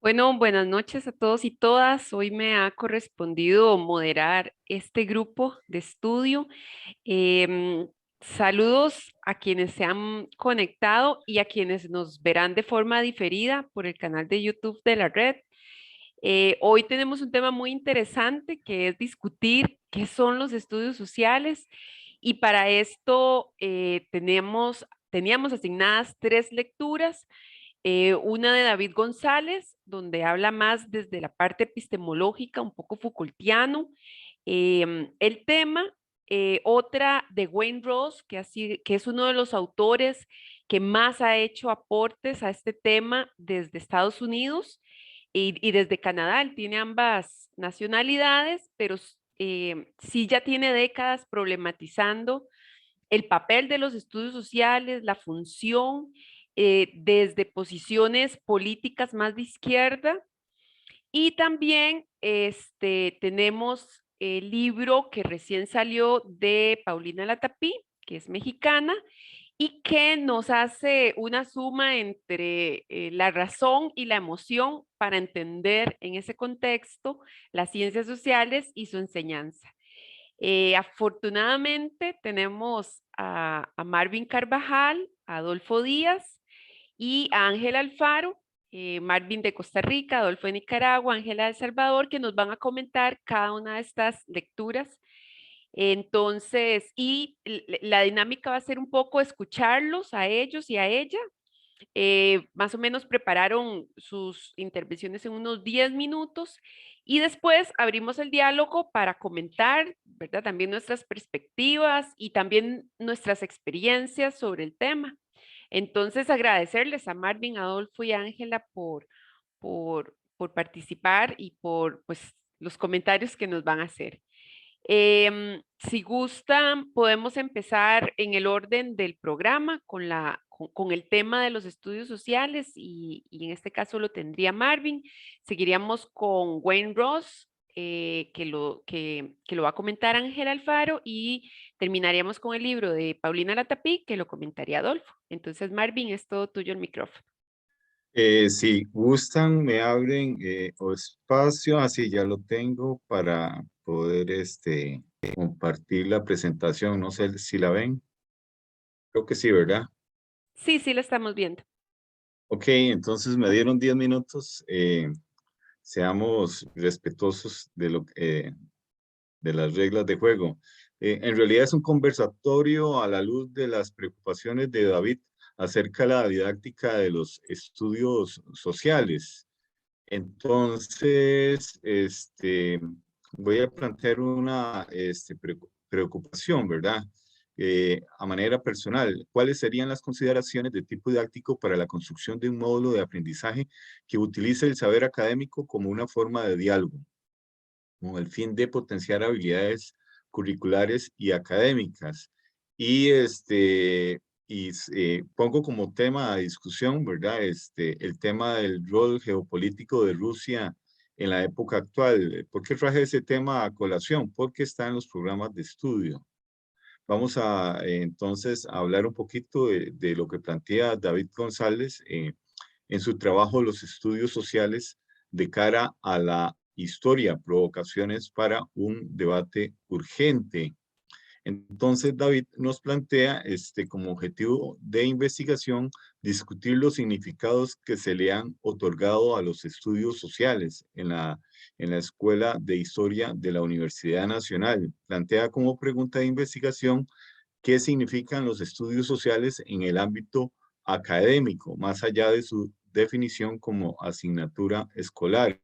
Bueno, buenas noches a todos y todas. Hoy me ha correspondido moderar este grupo de estudio. Saludos a quienes se han conectado y a quienes nos verán de forma diferida por el canal de YouTube de la red. Hoy tenemos un tema muy interesante que es discutir qué son los estudios sociales y para esto teníamos asignadas tres lecturas, una de David González, donde habla más desde la parte epistemológica, un poco Foucaultiano, el tema, otra de Wayne Ross, que es uno de los autores que más ha hecho aportes a este tema desde Estados Unidos y desde Canadá. Él tiene ambas nacionalidades, pero sí ya tiene décadas problematizando el papel de los estudios sociales, la función desde posiciones políticas más de izquierda. Y también tenemos el libro que recién salió de Paulina Latapí, que es mexicana, y que nos hace una suma entre la razón y la emoción para entender en ese contexto las ciencias sociales y su enseñanza. Afortunadamente tenemos a Marvin Carvajal, a Adolfo Díaz y a Ángela Alfaro, Marvin de Costa Rica, Adolfo de Nicaragua, Ángela de El Salvador, que nos van a comentar cada una de estas lecturas. Entonces, la dinámica va a ser un poco escucharlos a ellos y a ella. Más o menos prepararon sus intervenciones en unos 10 minutos y después abrimos el diálogo para comentar, ¿verdad? También nuestras perspectivas y también nuestras experiencias sobre el tema. Entonces, agradecerles a Marvin, Adolfo y Ángela por participar y por pues, los comentarios que nos van a hacer. Si gustan, podemos empezar en el orden del programa con el tema de los estudios sociales y en este caso lo tendría Marvin. Seguiríamos con Wayne Ross, que lo va a comentar Ángel Alfaro y terminaríamos con el libro de Paulina Latapí, que lo comentaría Adolfo. Entonces, Marvin, es todo tuyo el micrófono. Si gustan, me abren o espacio, así ya lo tengo para poder compartir la presentación. No sé si la ven. Creo que sí, ¿verdad? Sí, sí, lo estamos viendo. Ok, entonces me dieron 10 minutos. Seamos respetuosos de las reglas de juego. En realidad es un conversatorio a la luz de las preocupaciones de David acerca de la didáctica de los estudios sociales. Entonces, voy a plantear una preocupación, ¿verdad? A manera personal, ¿cuáles serían las consideraciones de tipo didáctico para la construcción de un módulo de aprendizaje que utilice el saber académico como una forma de diálogo, con el fin de potenciar habilidades curriculares y académicas? Y pongo como tema de discusión, ¿verdad? El tema del rol geopolítico de Rusia en la época actual. ¿Por qué traje ese tema a colación? Porque está en los programas de estudio. Vamos a entonces a hablar un poquito de lo que plantea David González en su trabajo Los estudios sociales de cara a la historia, provocaciones para un debate urgente. Entonces, David nos plantea como objetivo de investigación discutir los significados que se le han otorgado a los estudios sociales en la Escuela de Historia de la Universidad Nacional. Plantea como pregunta de investigación qué significan los estudios sociales en el ámbito académico, más allá de su definición como asignatura escolar.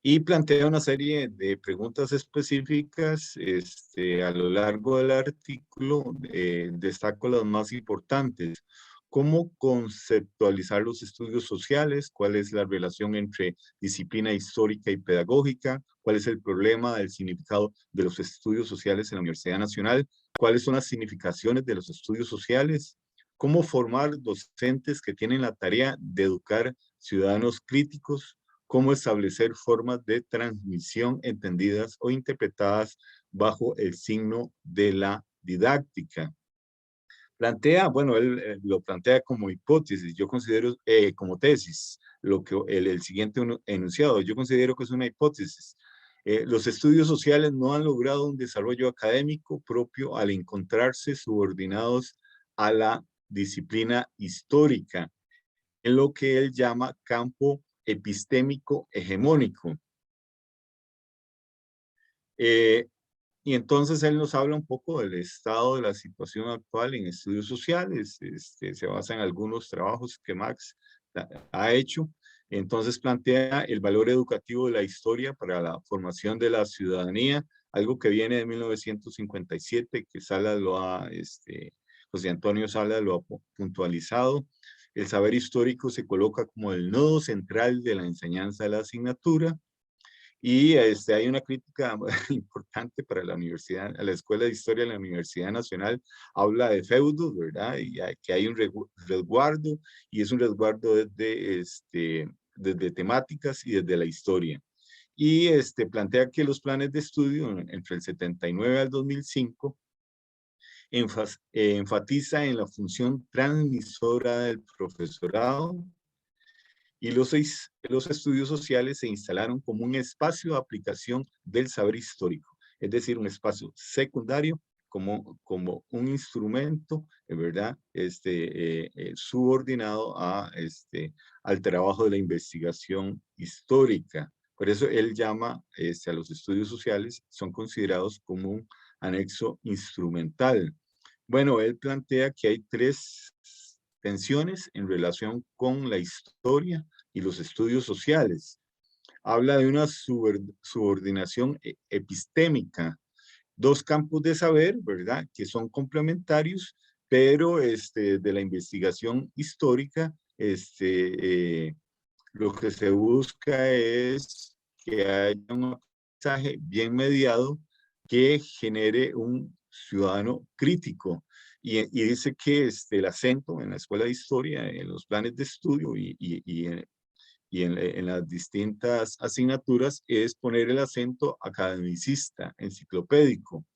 Y plantea una serie de preguntas específicas a lo largo del artículo. Destaco las más importantes. ¿Cómo conceptualizar los estudios sociales? ¿Cuál es la relación entre disciplina histórica y pedagógica? ¿Cuál es el problema del significado de los estudios sociales en la Universidad Nacional? ¿Cuáles son las significaciones de los estudios sociales? ¿Cómo formar docentes que tienen la tarea de educar ciudadanos críticos? ¿Cómo establecer formas de transmisión entendidas o interpretadas bajo el signo de la didáctica? Plantea, bueno, él lo plantea como hipótesis, yo considero como tesis, lo que el siguiente enunciado, yo considero que es una hipótesis. Los estudios sociales no han logrado un desarrollo académico propio al encontrarse subordinados a la disciplina histórica, en lo que él llama campo epistémico hegemónico. Eh, Y entonces él nos habla un poco del estado de la situación actual en estudios sociales, se basa en algunos trabajos que Max ha hecho. Entonces plantea el valor educativo de la historia para la formación de la ciudadanía, algo que viene de 1957, que José Antonio Salas lo ha puntualizado. El saber histórico se coloca como el nodo central de la enseñanza de la asignatura. Y hay una crítica importante para la universidad, a la Escuela de Historia de la Universidad Nacional, habla de feudo, ¿verdad? Y que hay un resguardo, y es un resguardo desde temáticas y desde la historia. Y plantea que los planes de estudio entre el 79 al 2005 enfatiza en la función transmisora del profesorado, y los estudios sociales se instalaron como un espacio de aplicación del saber histórico, es decir, un espacio secundario como un instrumento, ¿verdad? Subordinado al trabajo de la investigación histórica. Por eso él llama a los estudios sociales, son considerados como un anexo instrumental. Bueno, él plantea que hay tres tensiones en relación con la historia y los estudios sociales. Habla de una subordinación epistémica, dos campos de saber, ¿verdad?, que son complementarios, pero de la investigación histórica, lo que se busca es que haya un mensaje bien mediado que genere un ciudadano crítico. Y dice que el acento en la escuela de historia, en los planes de estudio y en las distintas asignaturas es poner el acento academicista, enciclopédico,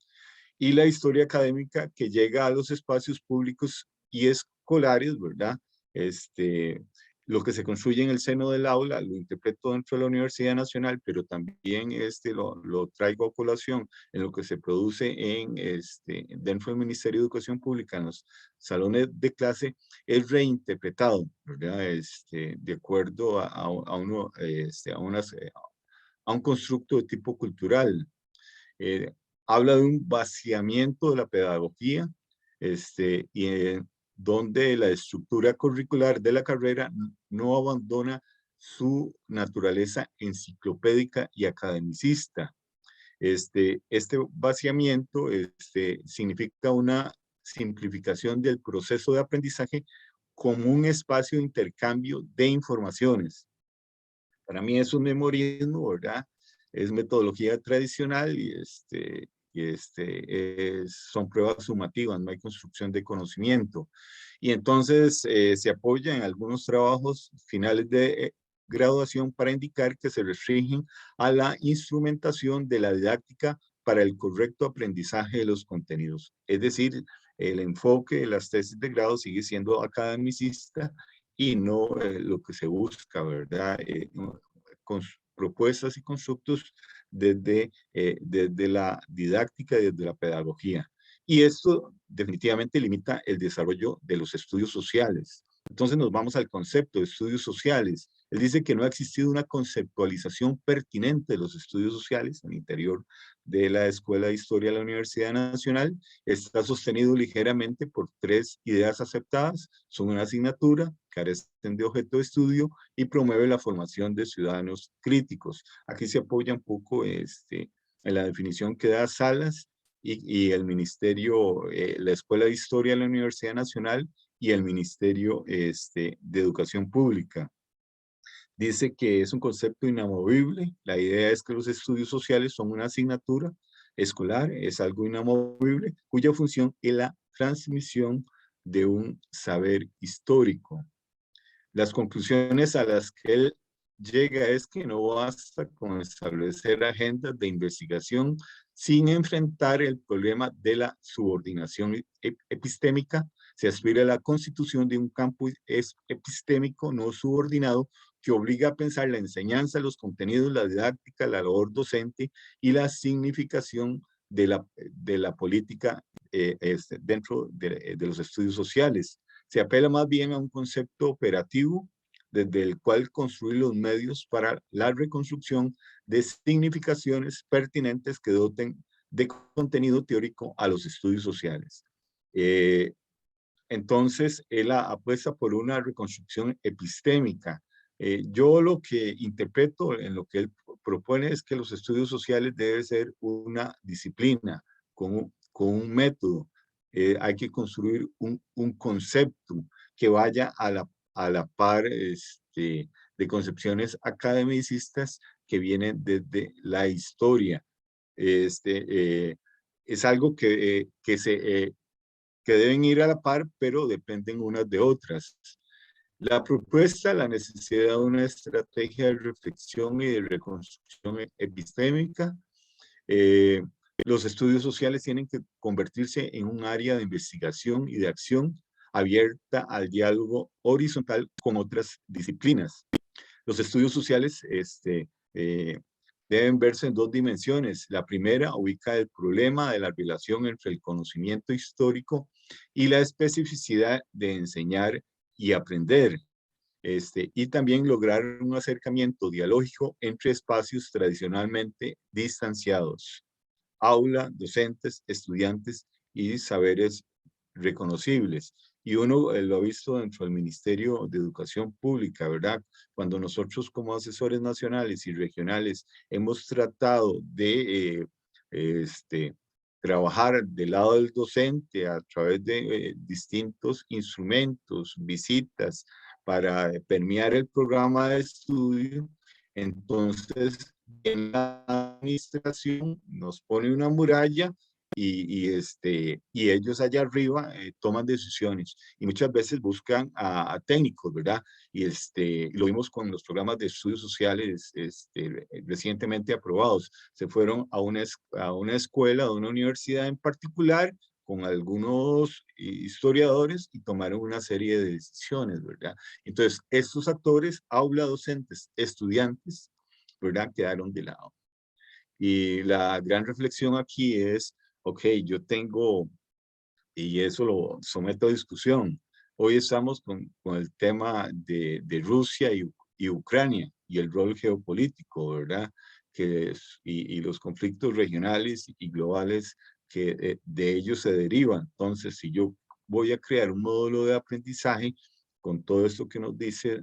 y la historia académica que llega a los espacios públicos y escolares, ¿verdad? Lo que se construye en el seno del aula lo interpreto dentro de la Universidad Nacional, pero también lo traigo a colación en lo que se produce dentro del Ministerio de Educación Pública, en los salones de clase, es reinterpretado, ¿verdad? De acuerdo a un constructo de tipo cultural. Eh, Habla de un vaciamiento de la pedagogía, donde la estructura curricular de la carrera no abandona su naturaleza enciclopédica y academicista. Este vaciamiento significa una simplificación del proceso de aprendizaje como un espacio de intercambio de informaciones. Para mí es un memorismo, ¿verdad? Es metodología tradicional son pruebas sumativas, no hay construcción de conocimiento. Y entonces se apoya en algunos trabajos finales de graduación para indicar que se restringen a la instrumentación de la didáctica para el correcto aprendizaje de los contenidos. Es decir, el enfoque de las tesis de grado sigue siendo academicista y no lo que se busca, ¿verdad? Con propuestas y constructos desde la didáctica y desde la pedagogía. Y esto definitivamente limita el desarrollo de los estudios sociales. Entonces nos vamos al concepto de estudios sociales. Él dice que no ha existido una conceptualización pertinente de los estudios sociales en el interior de la Escuela de Historia de la Universidad Nacional. Está sostenido ligeramente por tres ideas aceptadas. Son una asignatura, carecen de objeto de estudio y promueve la formación de ciudadanos críticos. Aquí se apoya un poco en la definición que da Salas y el Ministerio, la Escuela de Historia de la Universidad Nacional y el Ministerio de Educación Pública. Dice que es un concepto inamovible. La idea es que los estudios sociales son una asignatura escolar, es algo inamovible, cuya función es la transmisión de un saber histórico. Las conclusiones a las que él llega es que no basta con establecer agendas de investigación sin enfrentar el problema de la subordinación epistémica Se aspira a la constitución de un campo epistémico no subordinado que obliga a pensar la enseñanza, los contenidos, la didáctica, la labor docente y la significación de la política dentro de los estudios sociales. Se apela más bien a un concepto operativo desde el cual construir los medios para la reconstrucción de significaciones pertinentes que doten de contenido teórico a los estudios sociales. Entonces, él apuesta por una reconstrucción epistémica. Yo lo que interpreto en lo que él propone es que los estudios sociales deben ser una disciplina con un método. Hay que construir un concepto que vaya a la par de concepciones academicistas que vienen desde la historia. Es algo que deben ir a la par, pero dependen unas de otras. La propuesta, la necesidad de una estrategia de reflexión y de reconstrucción epistémica. Los estudios sociales tienen que convertirse en un área de investigación y de acción abierta al diálogo horizontal con otras disciplinas. Los estudios sociales deben verse en dos dimensiones. La primera ubica el problema de la relación entre el conocimiento histórico y la especificidad de enseñar y aprender. Y también lograr un acercamiento dialógico entre espacios tradicionalmente distanciados, aula, docentes, estudiantes y saberes reconocibles. Y uno lo ha visto dentro del Ministerio de Educación Pública, ¿verdad? Cuando nosotros como asesores nacionales y regionales hemos tratado de trabajar del lado del docente a través de distintos instrumentos, visitas, para permear el programa de estudio, entonces en la administración nos pone una muralla y ellos allá arriba toman decisiones y muchas veces buscan a técnicos, ¿verdad? Lo vimos con los programas de estudios sociales recientemente aprobados. Se fueron a una escuela, a una universidad en particular, con algunos historiadores y tomaron una serie de decisiones, ¿verdad? Entonces, estos actores, aula, docentes, estudiantes, ¿verdad? Quedaron de lado. Y la gran reflexión aquí es, ok, yo tengo, y eso lo someto a discusión, hoy estamos con el tema de Rusia y Ucrania y el rol geopolítico, ¿verdad? Y los conflictos regionales y globales que de ellos se derivan. Entonces, si yo voy a crear un módulo de aprendizaje con todo esto que nos dice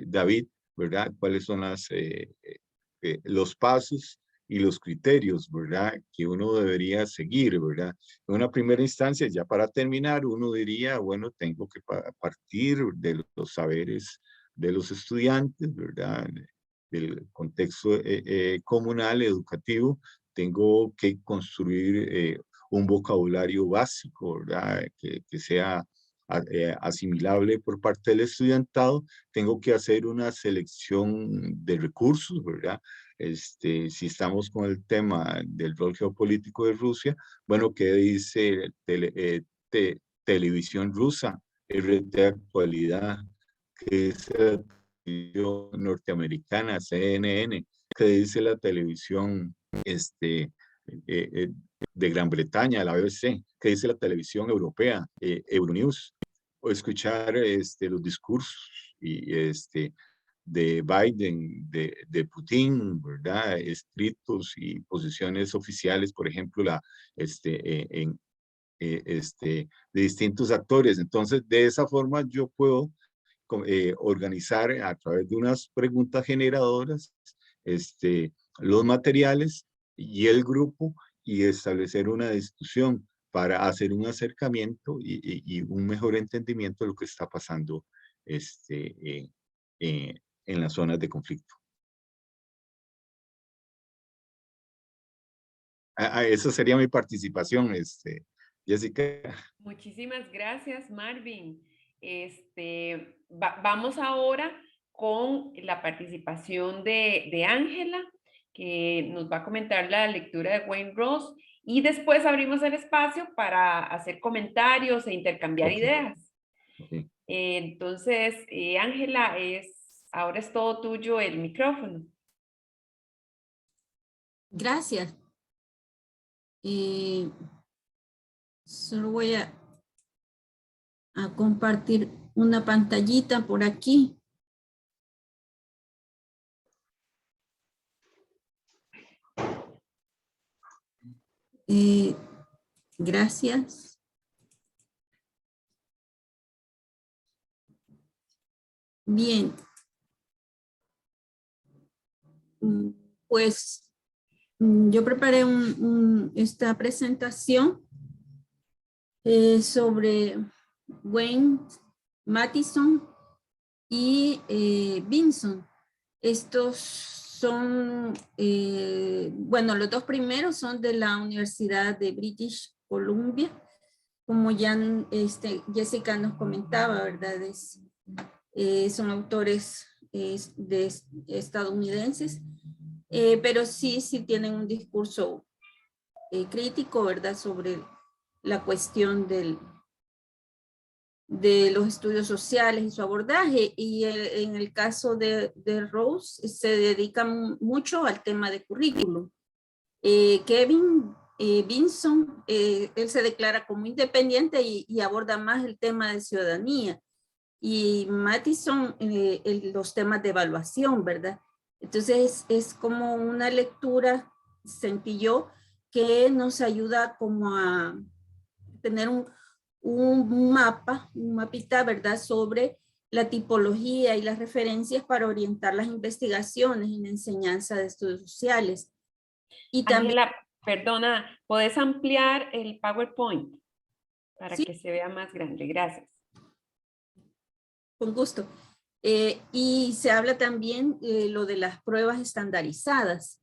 David, ¿verdad? ¿Cuáles son los pasos y los criterios, ¿verdad? Que uno debería seguir, ¿verdad? En una primera instancia, ya para terminar, uno diría, bueno, tengo que partir de los saberes de los estudiantes, ¿verdad? Del contexto comunal, educativo, tengo que construir un vocabulario básico, ¿verdad? Que sea asimilable por parte del estudiantado, tengo que hacer una selección de recursos, ¿verdad? Si estamos con el tema del rol geopolítico de Rusia, bueno, ¿qué dice televisión rusa, RT Actualidad? ¿Qué dice la televisión norteamericana, CNN? ¿Qué dice la televisión de Gran Bretaña, la BBC? ¿Qué dice la televisión europea, Euronews? O escuchar los discursos de Biden, de Putin, ¿verdad? Escritos y posiciones oficiales, por ejemplo, de distintos actores. Entonces, de esa forma yo puedo organizar a través de unas preguntas generadoras los materiales y el grupo y establecer una discusión para hacer un acercamiento y un mejor entendimiento de lo que está pasando en las zonas de conflicto. Esa sería mi participación, Jessica. Muchísimas gracias, Marvin. Vamos ahora con la participación de Ángela, que nos va a comentar la lectura de Wayne Ross Y después abrimos el espacio para hacer comentarios e intercambiar Ok, ideas. ok. Entonces, Ángela, ahora es todo tuyo el micrófono. Gracias. Solo voy a compartir una pantallita por aquí. Gracias. Bien. Pues yo preparé esta presentación sobre Wayne Mattison y Vinson. Estos son, bueno, los dos primeros son de la Universidad de British Columbia, como ya Jessica nos comentaba, ¿verdad? Son autores estadounidenses, pero sí tienen un discurso crítico, ¿verdad? Sobre la cuestión de los estudios sociales y su abordaje. Y en el caso de Rose, se dedica mucho al tema de currículum. Kevin Vinson, él se declara como independiente y aborda más el tema de ciudadanía. Y Mattison, los temas de evaluación, ¿verdad? Entonces es como una lectura, sentí yo, que nos ayuda como a tener un mapita, ¿verdad? Sobre la tipología y las referencias para orientar las investigaciones en enseñanza de estudios sociales. Y también, Ángela, perdona, ¿puedes ampliar el PowerPoint para sí, que se vea más grande? Gracias. con gusto. Y se habla también lo de las pruebas estandarizadas.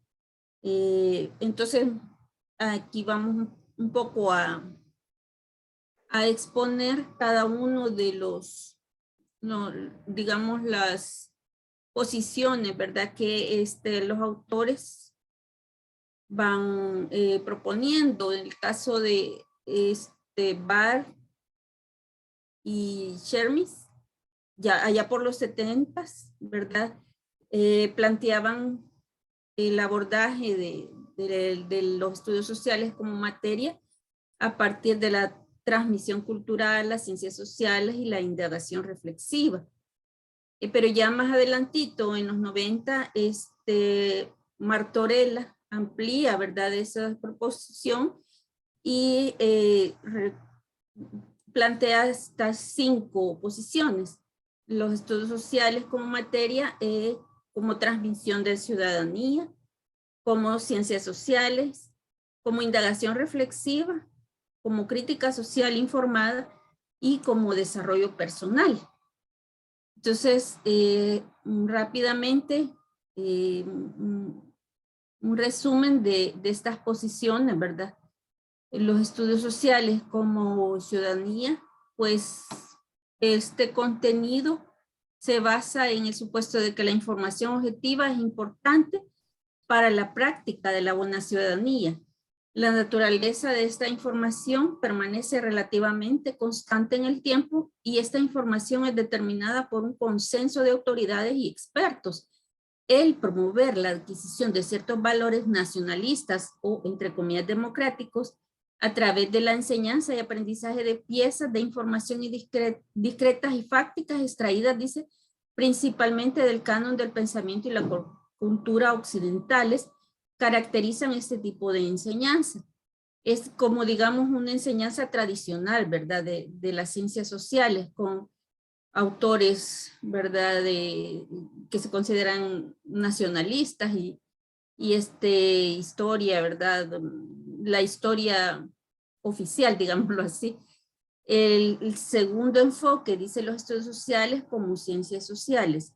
Entonces, aquí vamos un poco a exponer cada uno de los, no, digamos, las posiciones, ¿verdad? Que los autores van proponiendo. En el caso de Barr y Shermis, ya allá por los 70s, ¿verdad? Planteaban el abordaje de los estudios sociales como materia a partir de la transmisión cultural, las ciencias sociales y la indagación reflexiva. Pero ya más adelantito, en los 90, Martorella amplía, ¿verdad?, esa proposición y plantea estas 5 posiciones. Los estudios sociales como materia, como transmisión de ciudadanía, como ciencias sociales, como indagación reflexiva, como crítica social informada y como desarrollo personal. Entonces, rápidamente, un resumen de estas posiciones, ¿verdad? Los estudios sociales como ciudadanía, pues este contenido se basa en el supuesto de que la información objetiva es importante para la práctica de la buena ciudadanía. La naturaleza de esta información permanece relativamente constante en el tiempo y esta información es determinada por un consenso de autoridades y expertos. El promover la adquisición de ciertos valores nacionalistas o, entre comillas, democráticos a través de la enseñanza y aprendizaje de piezas de información y discretas y fácticas extraídas, dice, principalmente del canon del pensamiento y la cultura occidentales, caracterizan este tipo de enseñanza. Es como, digamos, una enseñanza tradicional, ¿verdad? De las ciencias sociales, con autores, ¿verdad? Que se consideran nacionalistas y historia, ¿verdad? La historia oficial, digámoslo así. El segundo enfoque dice los estudios sociales como ciencias sociales.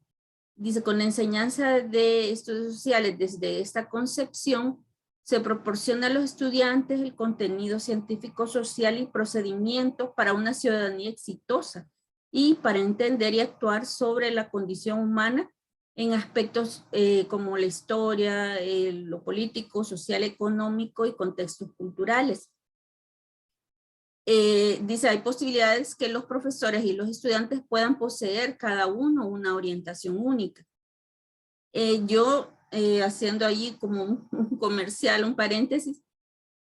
Dice, con la enseñanza de estudios sociales desde esta concepción, se proporciona a los estudiantes el contenido científico, social y procedimientos para una ciudadanía exitosa y para entender y actuar sobre la condición humana en aspectos como la historia, lo político, social, económico y contextos culturales. Dice, hay posibilidades que los profesores y los estudiantes puedan poseer cada uno una orientación única. Yo, haciendo allí como un comercial, un paréntesis,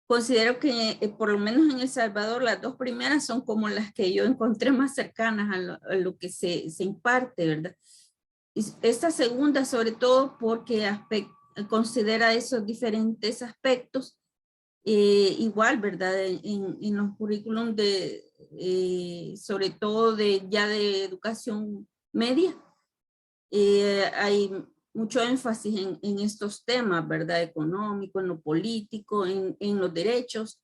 considero que por lo menos en El Salvador las dos primeras son como las que yo encontré más cercanas a lo que se imparte, ¿verdad? Y esta segunda, sobre todo porque considera esos diferentes aspectos, igual, ¿verdad? En los currículum sobre todo ya de educación media, hay mucho énfasis en estos temas, ¿verdad? Económico, en lo político, en los derechos.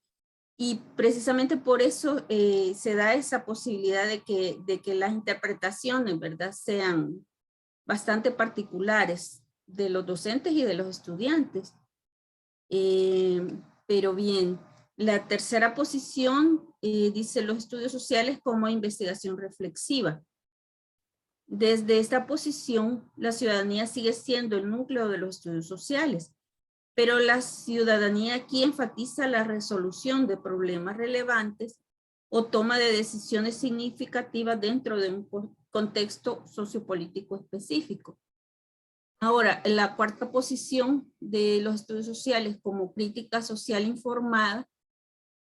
Y precisamente por eso se da esa posibilidad de que las interpretaciones, ¿verdad? Sean bastante particulares de los docentes y de los estudiantes. Pero bien, la tercera posición dice los estudios sociales como investigación reflexiva. Desde esta posición, la ciudadanía sigue siendo el núcleo de los estudios sociales, pero la ciudadanía aquí enfatiza la resolución de problemas relevantes o toma de decisiones significativas dentro de un contexto sociopolítico específico. Ahora, la cuarta posición de los estudios sociales como crítica social informada,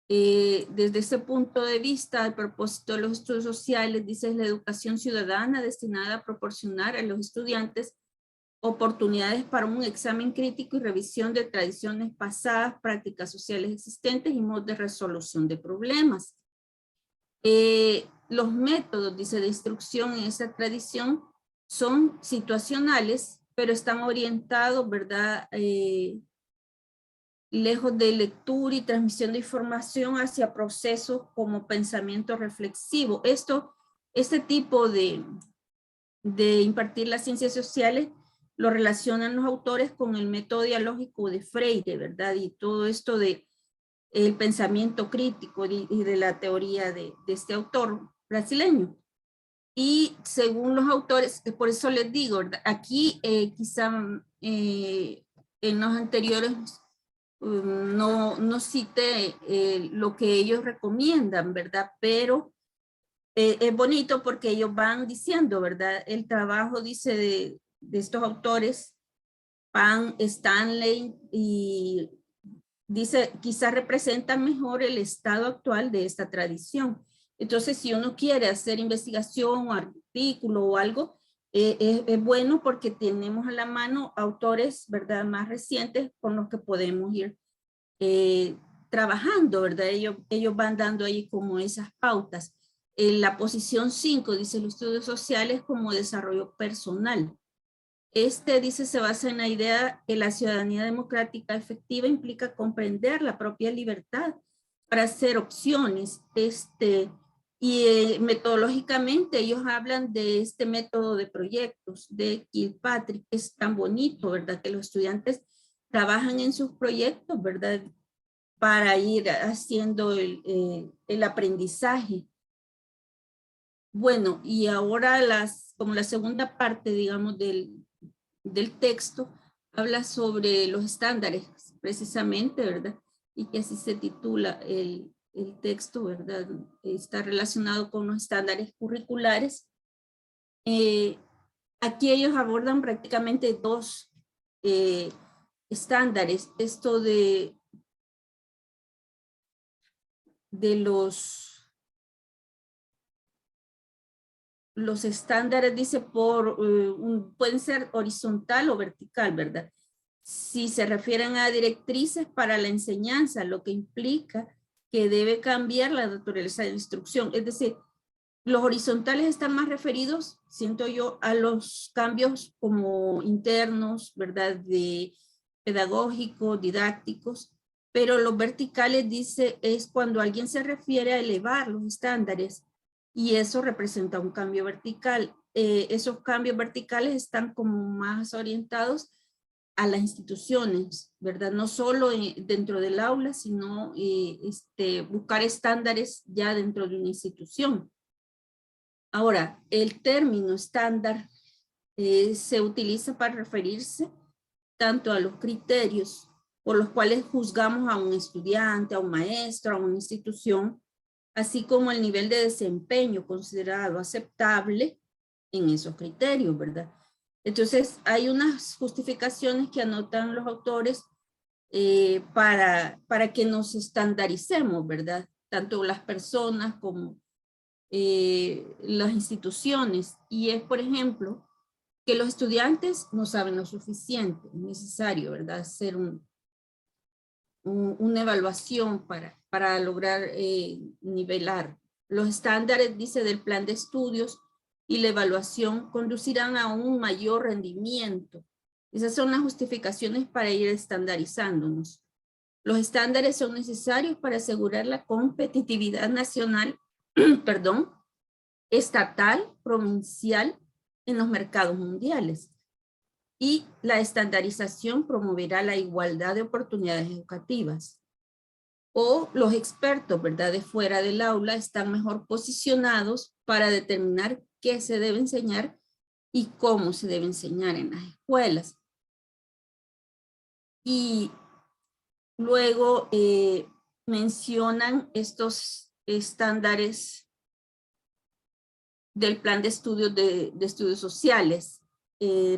desde ese punto de vista, el propósito de los estudios sociales, dice, es la educación ciudadana destinada a proporcionar a los estudiantes oportunidades para un examen crítico y revisión de tradiciones pasadas, prácticas sociales existentes y modos de resolución de problemas. Los métodos, dice, de instrucción en esa tradición son situacionales, pero están orientados, ¿verdad? Lejos de lectura y transmisión de información hacia procesos como pensamiento reflexivo. Este tipo de impartir las ciencias sociales lo relacionan los autores con el método dialógico de Freire, ¿verdad? Y todo esto de el pensamiento crítico y de la teoría de este autor brasileño. Y según los autores, por eso les digo, ¿verdad? Aquí quizá en los anteriores no cité lo que ellos recomiendan, ¿verdad? Pero es bonito porque ellos van diciendo, ¿verdad? El trabajo, dice, de estos autores, Pan, Stanley, y dice, quizás representa mejor el estado actual de esta tradición. Entonces, si uno quiere hacer investigación o artículo o algo, es bueno porque tenemos a la mano autores, ¿verdad?, más recientes con los que podemos ir trabajando, ¿verdad? Ellos van dando ahí como esas pautas. En la posición 5 dice los estudios sociales como desarrollo personal. Dice, se basa en la idea que la ciudadanía democrática efectiva implica comprender la propia libertad para hacer opciones. Y metodológicamente ellos hablan de este método de proyectos de Kilpatrick, que es tan bonito, ¿verdad? Que los estudiantes trabajan en sus proyectos, ¿verdad? Para ir haciendo el aprendizaje. Bueno, y ahora como la segunda parte, digamos, del texto, habla sobre los estándares, precisamente, ¿verdad? Y que así se titula el texto, ¿verdad? Está relacionado con los estándares curriculares. Aquí ellos abordan prácticamente dos estándares. Esto de los estándares, dice, pueden ser horizontal o vertical, ¿verdad? Si se refieren a directrices para la enseñanza, lo que implica que debe cambiar la naturaleza de la instrucción. Es decir, los horizontales están más referidos, siento yo, a los cambios como internos, ¿verdad? De pedagógicos, didácticos, pero los verticales, dice, es cuando alguien se refiere a elevar los estándares y eso representa un cambio vertical. Esos cambios verticales están como más orientados a las instituciones, ¿verdad? No solo dentro del aula, sino buscar estándares ya dentro de una institución. Ahora, el término estándar se utiliza para referirse tanto a los criterios por los cuales juzgamos a un estudiante, a un maestro, a una institución, así como el nivel de desempeño considerado aceptable en esos criterios, ¿verdad? Entonces, hay unas justificaciones que anotan los autores para que nos estandaricemos, ¿verdad? Tanto las personas como las instituciones. Y es, por ejemplo, que los estudiantes no saben lo suficiente, es necesario, ¿verdad? Hacer una evaluación para lograr nivelar. Los estándares, dice, del plan de estudios y la evaluación conducirán a un mayor rendimiento. Esas son las justificaciones para ir estandarizándonos. Los estándares son necesarios para asegurar la competitividad nacional, perdón, estatal, provincial, en los mercados mundiales. Y la estandarización promoverá la igualdad de oportunidades educativas. O los expertos, ¿verdad?, de fuera del aula están mejor posicionados para determinar qué se debe enseñar y cómo se debe enseñar en las escuelas. Y luego mencionan estos estándares del plan de estudios de estudios sociales,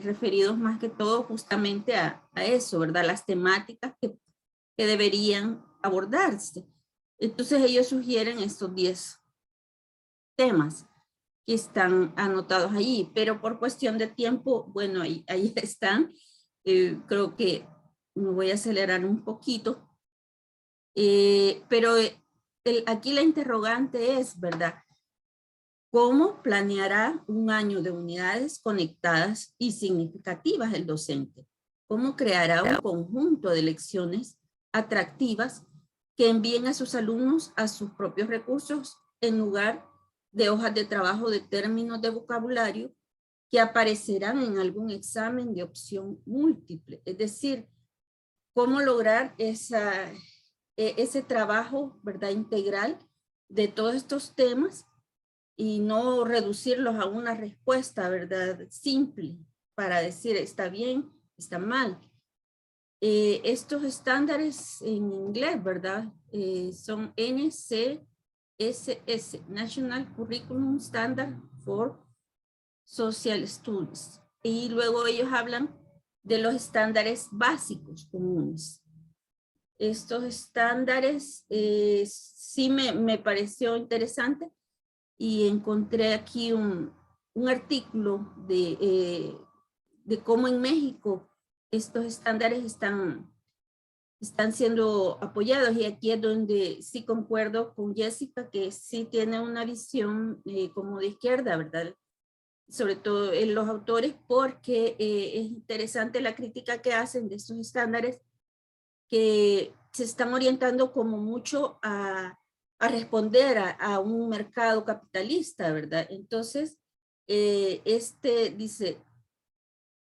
referidos más que todo justamente a eso, ¿verdad? Las temáticas que deberían abordarse. Entonces ellos sugieren estos 10 temas que están anotados allí, pero por cuestión de tiempo, bueno, ahí están. Creo que me voy a acelerar un poquito, pero aquí la interrogante es, ¿verdad? ¿Cómo planeará un año de unidades conectadas y significativas el docente? ¿Cómo creará un conjunto de lecciones atractivas que envíen a sus alumnos a sus propios recursos en lugar de hojas de trabajo de términos de vocabulario que aparecerán en algún examen de opción múltiple? Es decir, ¿cómo lograr ese trabajo, ¿verdad?, integral de todos estos temas y no reducirlos a una respuesta, ¿verdad?, simple para decir está bien, está mal. Estos estándares en inglés, ¿verdad?, son NCSS, National Curriculum Standard for Social Studies. Y luego ellos hablan de los estándares básicos comunes. Estos estándares sí me pareció interesante y encontré aquí un artículo de cómo en México estos estándares están siendo apoyados, y aquí es donde sí concuerdo con Jessica, que sí tiene una visión como de izquierda, ¿verdad? Sobre todo en los autores, porque es interesante la crítica que hacen de estos estándares que se están orientando como mucho a responder a un mercado capitalista, ¿verdad? Entonces,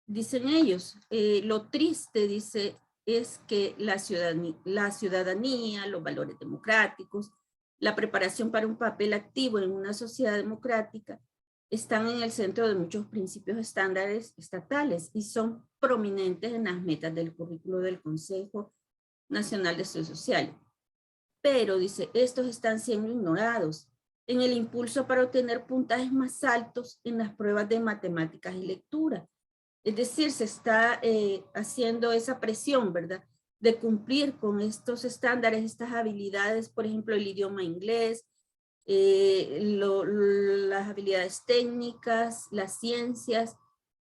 dicen ellos, lo triste, dice, es que la ciudadanía, los valores democráticos, la preparación para un papel activo en una sociedad democrática están en el centro de muchos principios estándares estatales y son prominentes en las metas del currículo del Consejo Nacional de Estudios Sociales. Pero, dice, estos están siendo ignorados en el impulso para obtener puntajes más altos en las pruebas de matemáticas y lectura. Es decir, se está haciendo esa presión, ¿verdad?, de cumplir con estos estándares, estas habilidades, por ejemplo, el idioma inglés, las habilidades técnicas, las ciencias,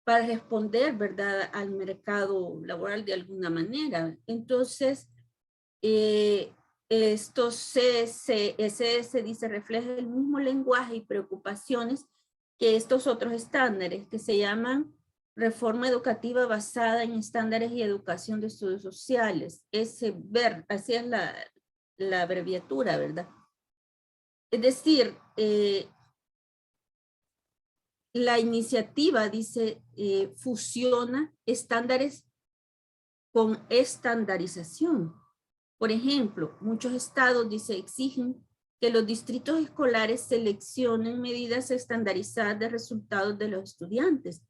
para responder, ¿verdad?, al mercado laboral de alguna manera. Entonces, estos CSS, dice, refleja el mismo lenguaje y preocupaciones que estos otros estándares que se llaman Reforma Educativa Basada en Estándares y Educación de Estudios Sociales, así es la abreviatura, ¿verdad? Es decir, la iniciativa, dice, fusiona estándares con estandarización. Por ejemplo, muchos estados, dice, exigen que los distritos escolares seleccionen medidas estandarizadas de resultados de los estudiantes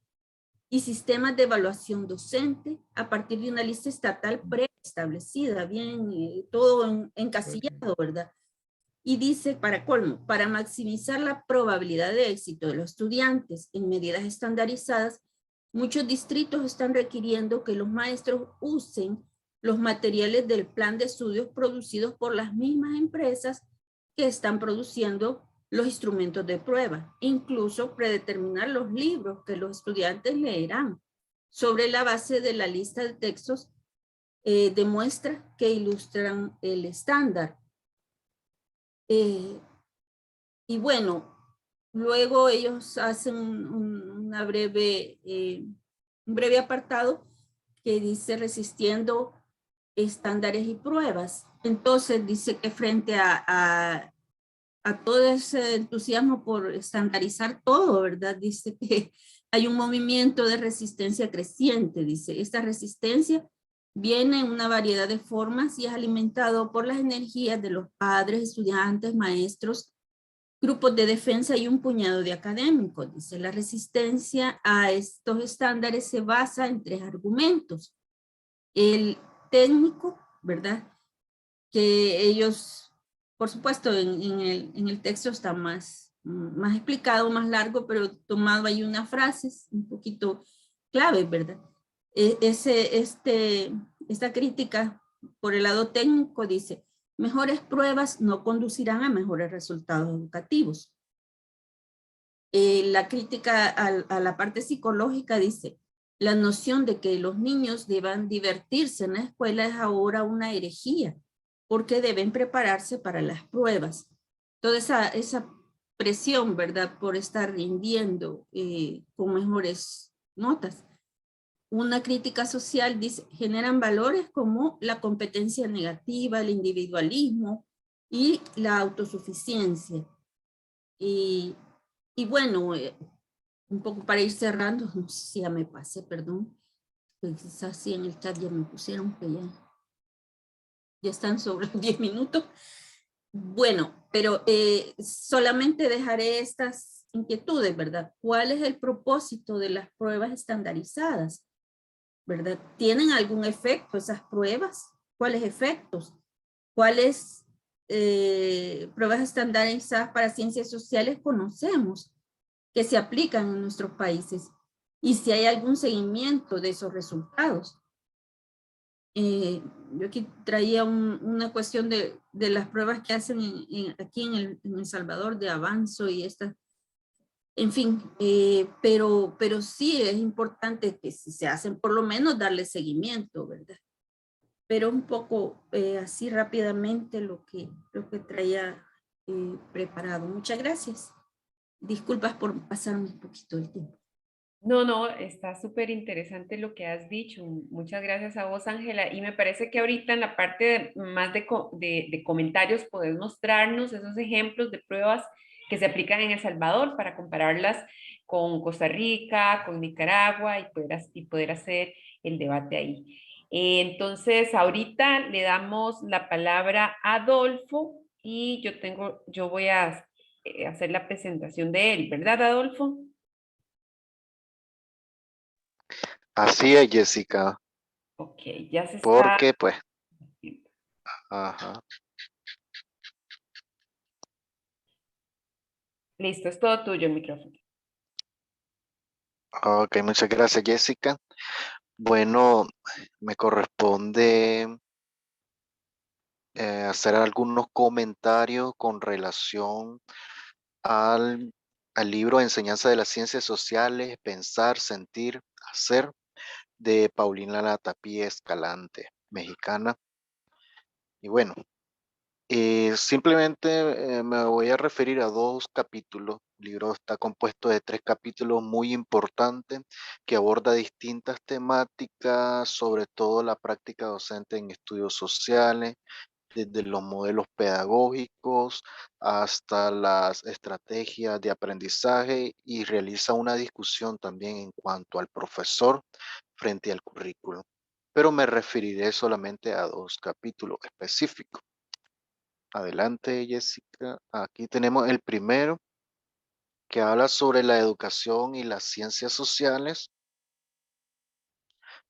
y sistemas de evaluación docente a partir de una lista estatal preestablecida, bien, todo encasillado, ¿verdad? Y dice, para colmo, para maximizar la probabilidad de éxito de los estudiantes en medidas estandarizadas, muchos distritos están requiriendo que los maestros usen los materiales del plan de estudios producidos por las mismas empresas que están produciendo los instrumentos de prueba, incluso predeterminar los libros que los estudiantes leerán sobre la base de la lista de textos de muestra que ilustran el estándar. Y bueno, luego ellos hacen un breve apartado que dice resistiendo estándares y pruebas. Entonces dice que frente a todo ese entusiasmo por estandarizar todo, ¿verdad? Dice que hay un movimiento de resistencia creciente, dice. Esta resistencia viene en una variedad de formas y es alimentado por las energías de los padres, estudiantes, maestros, grupos de defensa y un puñado de académicos. Dice, la resistencia a estos estándares se basa en 3 argumentos. El técnico, ¿verdad? Que ellos, por supuesto, en el texto está más explicado, más largo, pero tomado ahí unas frases un poquito clave, ¿verdad? Esta crítica por el lado técnico dice, mejores pruebas no conducirán a mejores resultados educativos. La crítica a la parte psicológica dice, la noción de que los niños deban divertirse en la escuela es ahora una herejía, porque deben prepararse para las pruebas. Toda esa presión, ¿verdad? Por estar rindiendo con mejores notas. Una crítica social dice, generan valores como la competencia negativa, el individualismo y la autosuficiencia. Y bueno, un poco para ir cerrando, no sé si ya me pasé, perdón, pues quizás sí en el chat ya me pusieron que ya están sobre los 10 minutos. Bueno, pero solamente dejaré estas inquietudes, ¿verdad? ¿Cuál es el propósito de las pruebas estandarizadas? ¿Verdad? ¿Tienen algún efecto esas pruebas? ¿Cuáles efectos? ¿Cuáles pruebas estandarizadas para ciencias sociales conocemos que se aplican en nuestros países? Y si hay algún seguimiento de esos resultados. Yo aquí traía una cuestión de las pruebas que hacen aquí en El Salvador de Avanzo y estas. En fin, pero sí es importante que si se hacen, por lo menos darle seguimiento, ¿verdad? Pero un poco así rápidamente lo que traía preparado. Muchas gracias. Disculpas por pasarme un poquito el tiempo. No, no, está súper interesante lo que has dicho. Muchas gracias a vos, Ángela. Y me parece que ahorita en la parte más de comentarios podés mostrarnos esos ejemplos de pruebas que se aplican en El Salvador para compararlas con Costa Rica, con Nicaragua y poder hacer el debate ahí. Entonces, ahorita le damos la palabra a Adolfo y yo voy a hacer la presentación de él, ¿verdad, Adolfo? Así es, Jessica, Ok, ya se está. porque pues, ajá. Listo, es todo tuyo el micrófono. Ok, muchas gracias, Jessica. Bueno, me corresponde hacer algunos comentarios con relación al libro Enseñanza de las Ciencias Sociales, Pensar, Sentir, Hacer, de Paulina Latapie Escalante, mexicana. Y bueno, simplemente me voy a referir a 2 capítulos. El libro está compuesto de 3 capítulos muy importantes que aborda distintas temáticas, sobre todo la práctica docente en estudios sociales, desde los modelos pedagógicos hasta las estrategias de aprendizaje, y realiza una discusión también en cuanto al profesor frente al currículo. Pero me referiré solamente a 2 capítulos específicos. Adelante, Jessica. Aquí tenemos el primero, que habla sobre la educación y las ciencias sociales.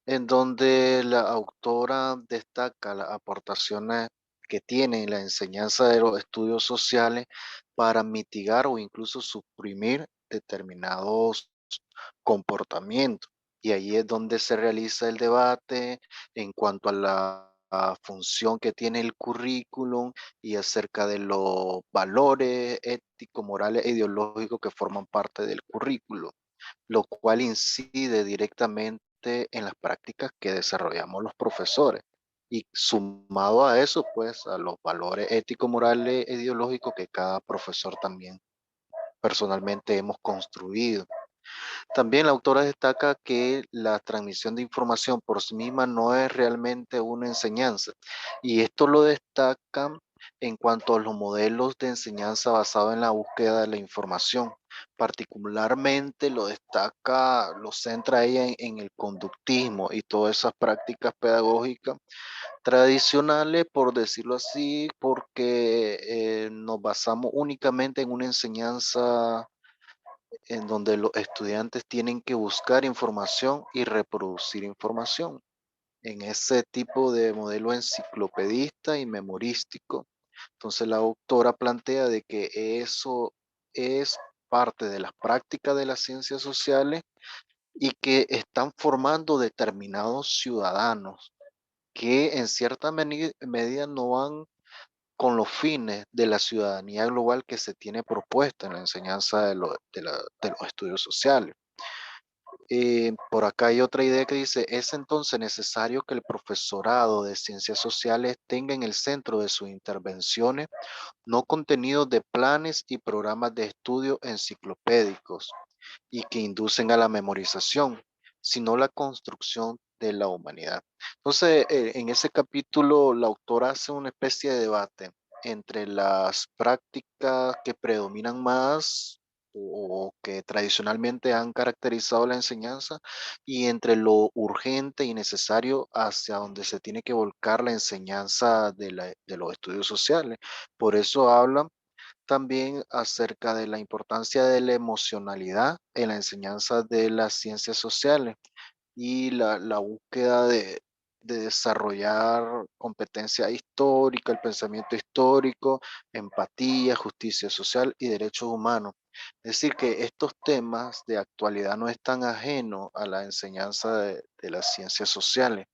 en donde la autora destaca las aportaciones que tiene la enseñanza de los estudios sociales para mitigar o incluso suprimir determinados comportamientos. Y ahí es donde se realiza el debate en cuanto a la función que tiene el currículum y acerca de los valores éticos, morales e ideológicos que forman parte del currículum, lo cual incide directamente en las prácticas que desarrollamos los profesores. Y sumado a eso, pues, a los valores éticos, morales e ideológicos que cada profesor también personalmente hemos construido. También la autora destaca que la transmisión de información por sí misma no es realmente una enseñanza, y esto lo destacan en cuanto a los modelos de enseñanza basados en la búsqueda de la información. Particularmente lo destaca, lo centra ella en el conductismo y todas esas prácticas pedagógicas tradicionales, por decirlo así, porque nos basamos únicamente en una enseñanza en donde los estudiantes tienen que buscar información y reproducir información. En ese tipo de modelo enciclopedista y memorístico, entonces la autora plantea de que eso es parte de las prácticas de las ciencias sociales y que están formando determinados ciudadanos que en cierta medida no van con los fines de la ciudadanía global que se tiene propuesta en la enseñanza de los estudios sociales. Por acá hay otra idea que dice, es entonces necesario que el profesorado de ciencias sociales tenga en el centro de sus intervenciones no contenidos de planes y programas de estudio enciclopédicos y que inducen a la memorización, sino la construcción de la humanidad. Entonces, en ese capítulo, la autora hace una especie de debate entre las prácticas que predominan más o que tradicionalmente han caracterizado la enseñanza y entre lo urgente y necesario hacia donde se tiene que volcar la enseñanza de los estudios sociales. Por eso hablan también acerca de la importancia de la emocionalidad en la enseñanza de las ciencias sociales y la búsqueda de desarrollar competencia histórica, el pensamiento histórico, empatía, justicia social y derechos humanos. Es decir, que estos temas de actualidad no están ajenos a la enseñanza de las ciencias sociales,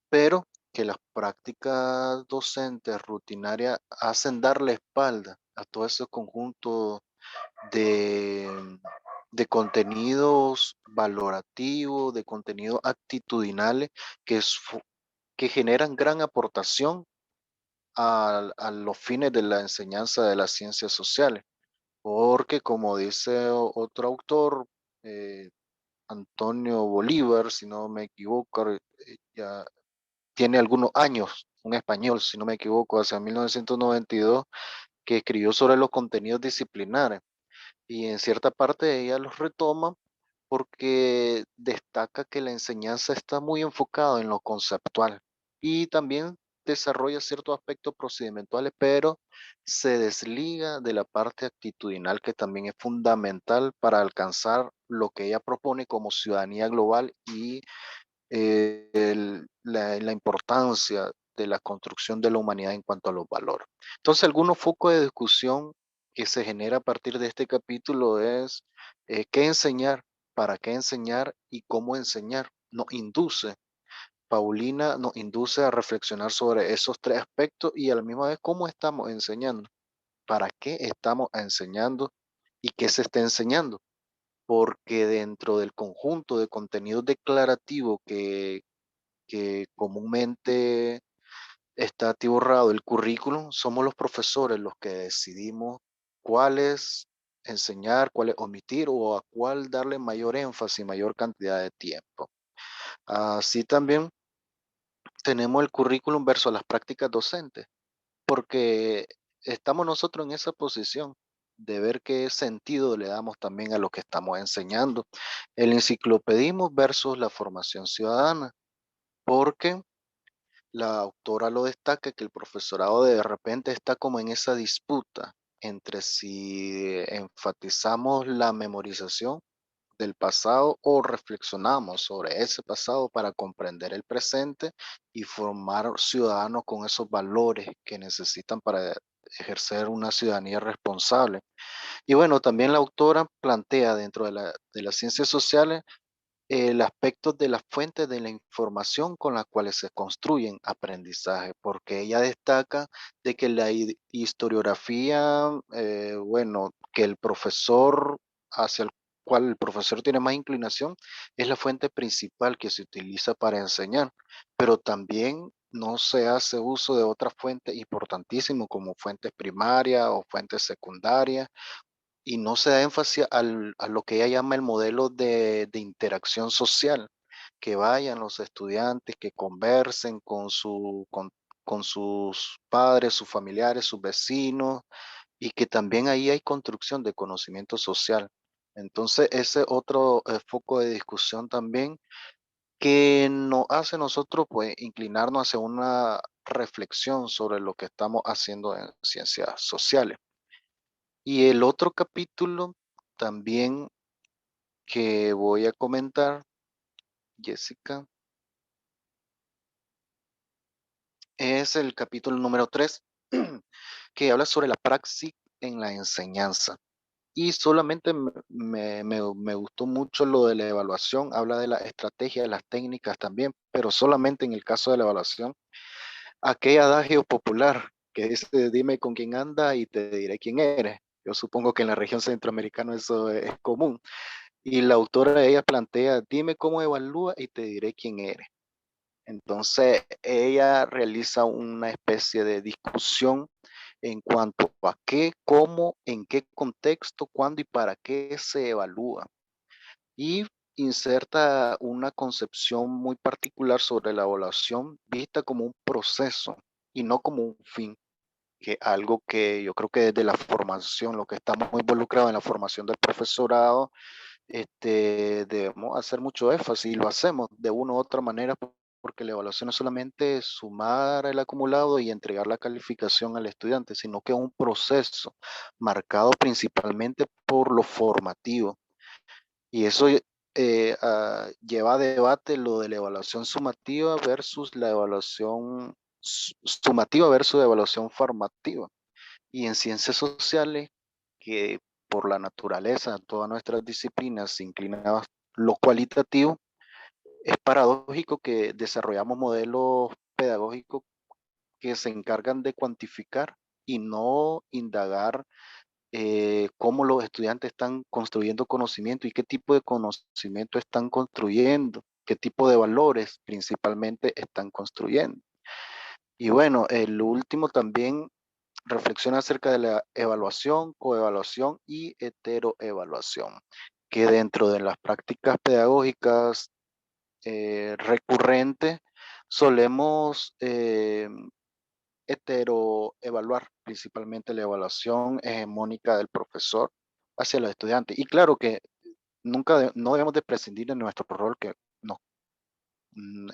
pero que las prácticas docentes rutinarias hacen darle espalda a todo ese conjunto de, de contenidos valorativos, de contenidos actitudinales que generan gran aportación a los fines de la enseñanza de las ciencias sociales. Porque como dice otro autor, eh, Antonio Bolívar, si no me equivoco, ya tiene algunos años, un español, si no me equivoco, hacia 1992, que escribió sobre los contenidos disciplinares. Y en cierta parte ella los retoma porque destaca que la enseñanza está muy enfocada en lo conceptual y también desarrolla ciertos aspectos procedimentales, pero se desliga de la parte actitudinal que también es fundamental para alcanzar lo que ella propone como ciudadanía global y la importancia de la construcción de la humanidad en cuanto a los valores. Entonces, algunos focos de discusión que se genera a partir de este capítulo es qué enseñar, para qué enseñar y cómo enseñar. Paulina nos induce a reflexionar sobre esos tres aspectos y a la misma vez cómo estamos enseñando, para qué estamos enseñando y qué se está enseñando. Porque dentro del conjunto de contenidos declarativos que comúnmente está atiborrado el currículum, somos los profesores los que decidimos cuáles enseñar, cuáles omitir o a cuál darle mayor énfasis, mayor cantidad de tiempo. Así también tenemos el currículum versus las prácticas docentes, porque estamos nosotros en esa posición de ver qué sentido le damos también a lo que estamos enseñando. El enciclopedismo versus la formación ciudadana, porque la autora lo destaca que el profesorado de repente está como en esa disputa entre si enfatizamos la memorización del pasado o reflexionamos sobre ese pasado para comprender el presente y formar ciudadanos con esos valores que necesitan para ejercer una ciudadanía responsable. Y bueno, también la autora plantea dentro de las ciencias sociales el aspecto de las fuentes de la información con las cuales se construyen aprendizaje, porque ella destaca de que la historiografía, bueno, que el profesor, hacia el cual el profesor tiene más inclinación, es la fuente principal que se utiliza para enseñar, pero también no se hace uso de otras fuentes importantísimas como fuentes primarias o fuentes secundarias y no se da énfasis a lo que ella llama el modelo de interacción social, que vayan los estudiantes, que conversen con sus padres, sus familiares, sus vecinos, y que también ahí hay construcción de conocimiento social. Entonces, ese otro foco de discusión también que nos hace nosotros pues inclinarnos hacia una reflexión sobre lo que estamos haciendo en ciencias sociales. Y el otro capítulo también que voy a comentar, Jessica, es el capítulo número 3, que habla sobre la praxis en la enseñanza. Y solamente me gustó mucho lo de la evaluación, habla de la estrategia, de las técnicas también, pero solamente en el caso de la evaluación, aquel adagio popular que dice, dime con quién anda y te diré quién eres. Yo supongo que en la región centroamericana eso es común. Y la autora, ella plantea, dime cómo evalúa y te diré quién eres. Entonces, ella realiza una especie de discusión en cuanto a qué, cómo, en qué contexto, cuándo y para qué se evalúa. Y inserta una concepción muy particular sobre la evaluación vista como un proceso y no como un fin, que algo que yo creo que desde la formación, lo que estamos muy involucrados en la formación del profesorado, debemos hacer mucho énfasis y lo hacemos de una u otra manera porque la evaluación no es solamente sumar el acumulado y entregar la calificación al estudiante, sino que es un proceso marcado principalmente por lo formativo. Y eso lleva a debate lo de la evaluación sumativa versus la evaluación sumativa versus la evaluación formativa. Y en ciencias sociales, que por la naturaleza, todas nuestras disciplinas se inclinan a lo cualitativo, es paradójico que desarrollamos modelos pedagógicos que se encargan de cuantificar y no indagar cómo los estudiantes están construyendo conocimiento y qué tipo de conocimiento están construyendo, qué tipo de valores principalmente están construyendo. Y bueno, el último también reflexiona acerca de la evaluación, coevaluación y heteroevaluación, que dentro de las prácticas pedagógicas recurrentes solemos heteroevaluar, principalmente la evaluación hegemónica del profesor hacia los estudiantes. Y claro que no debemos de prescindir de nuestro rol que nos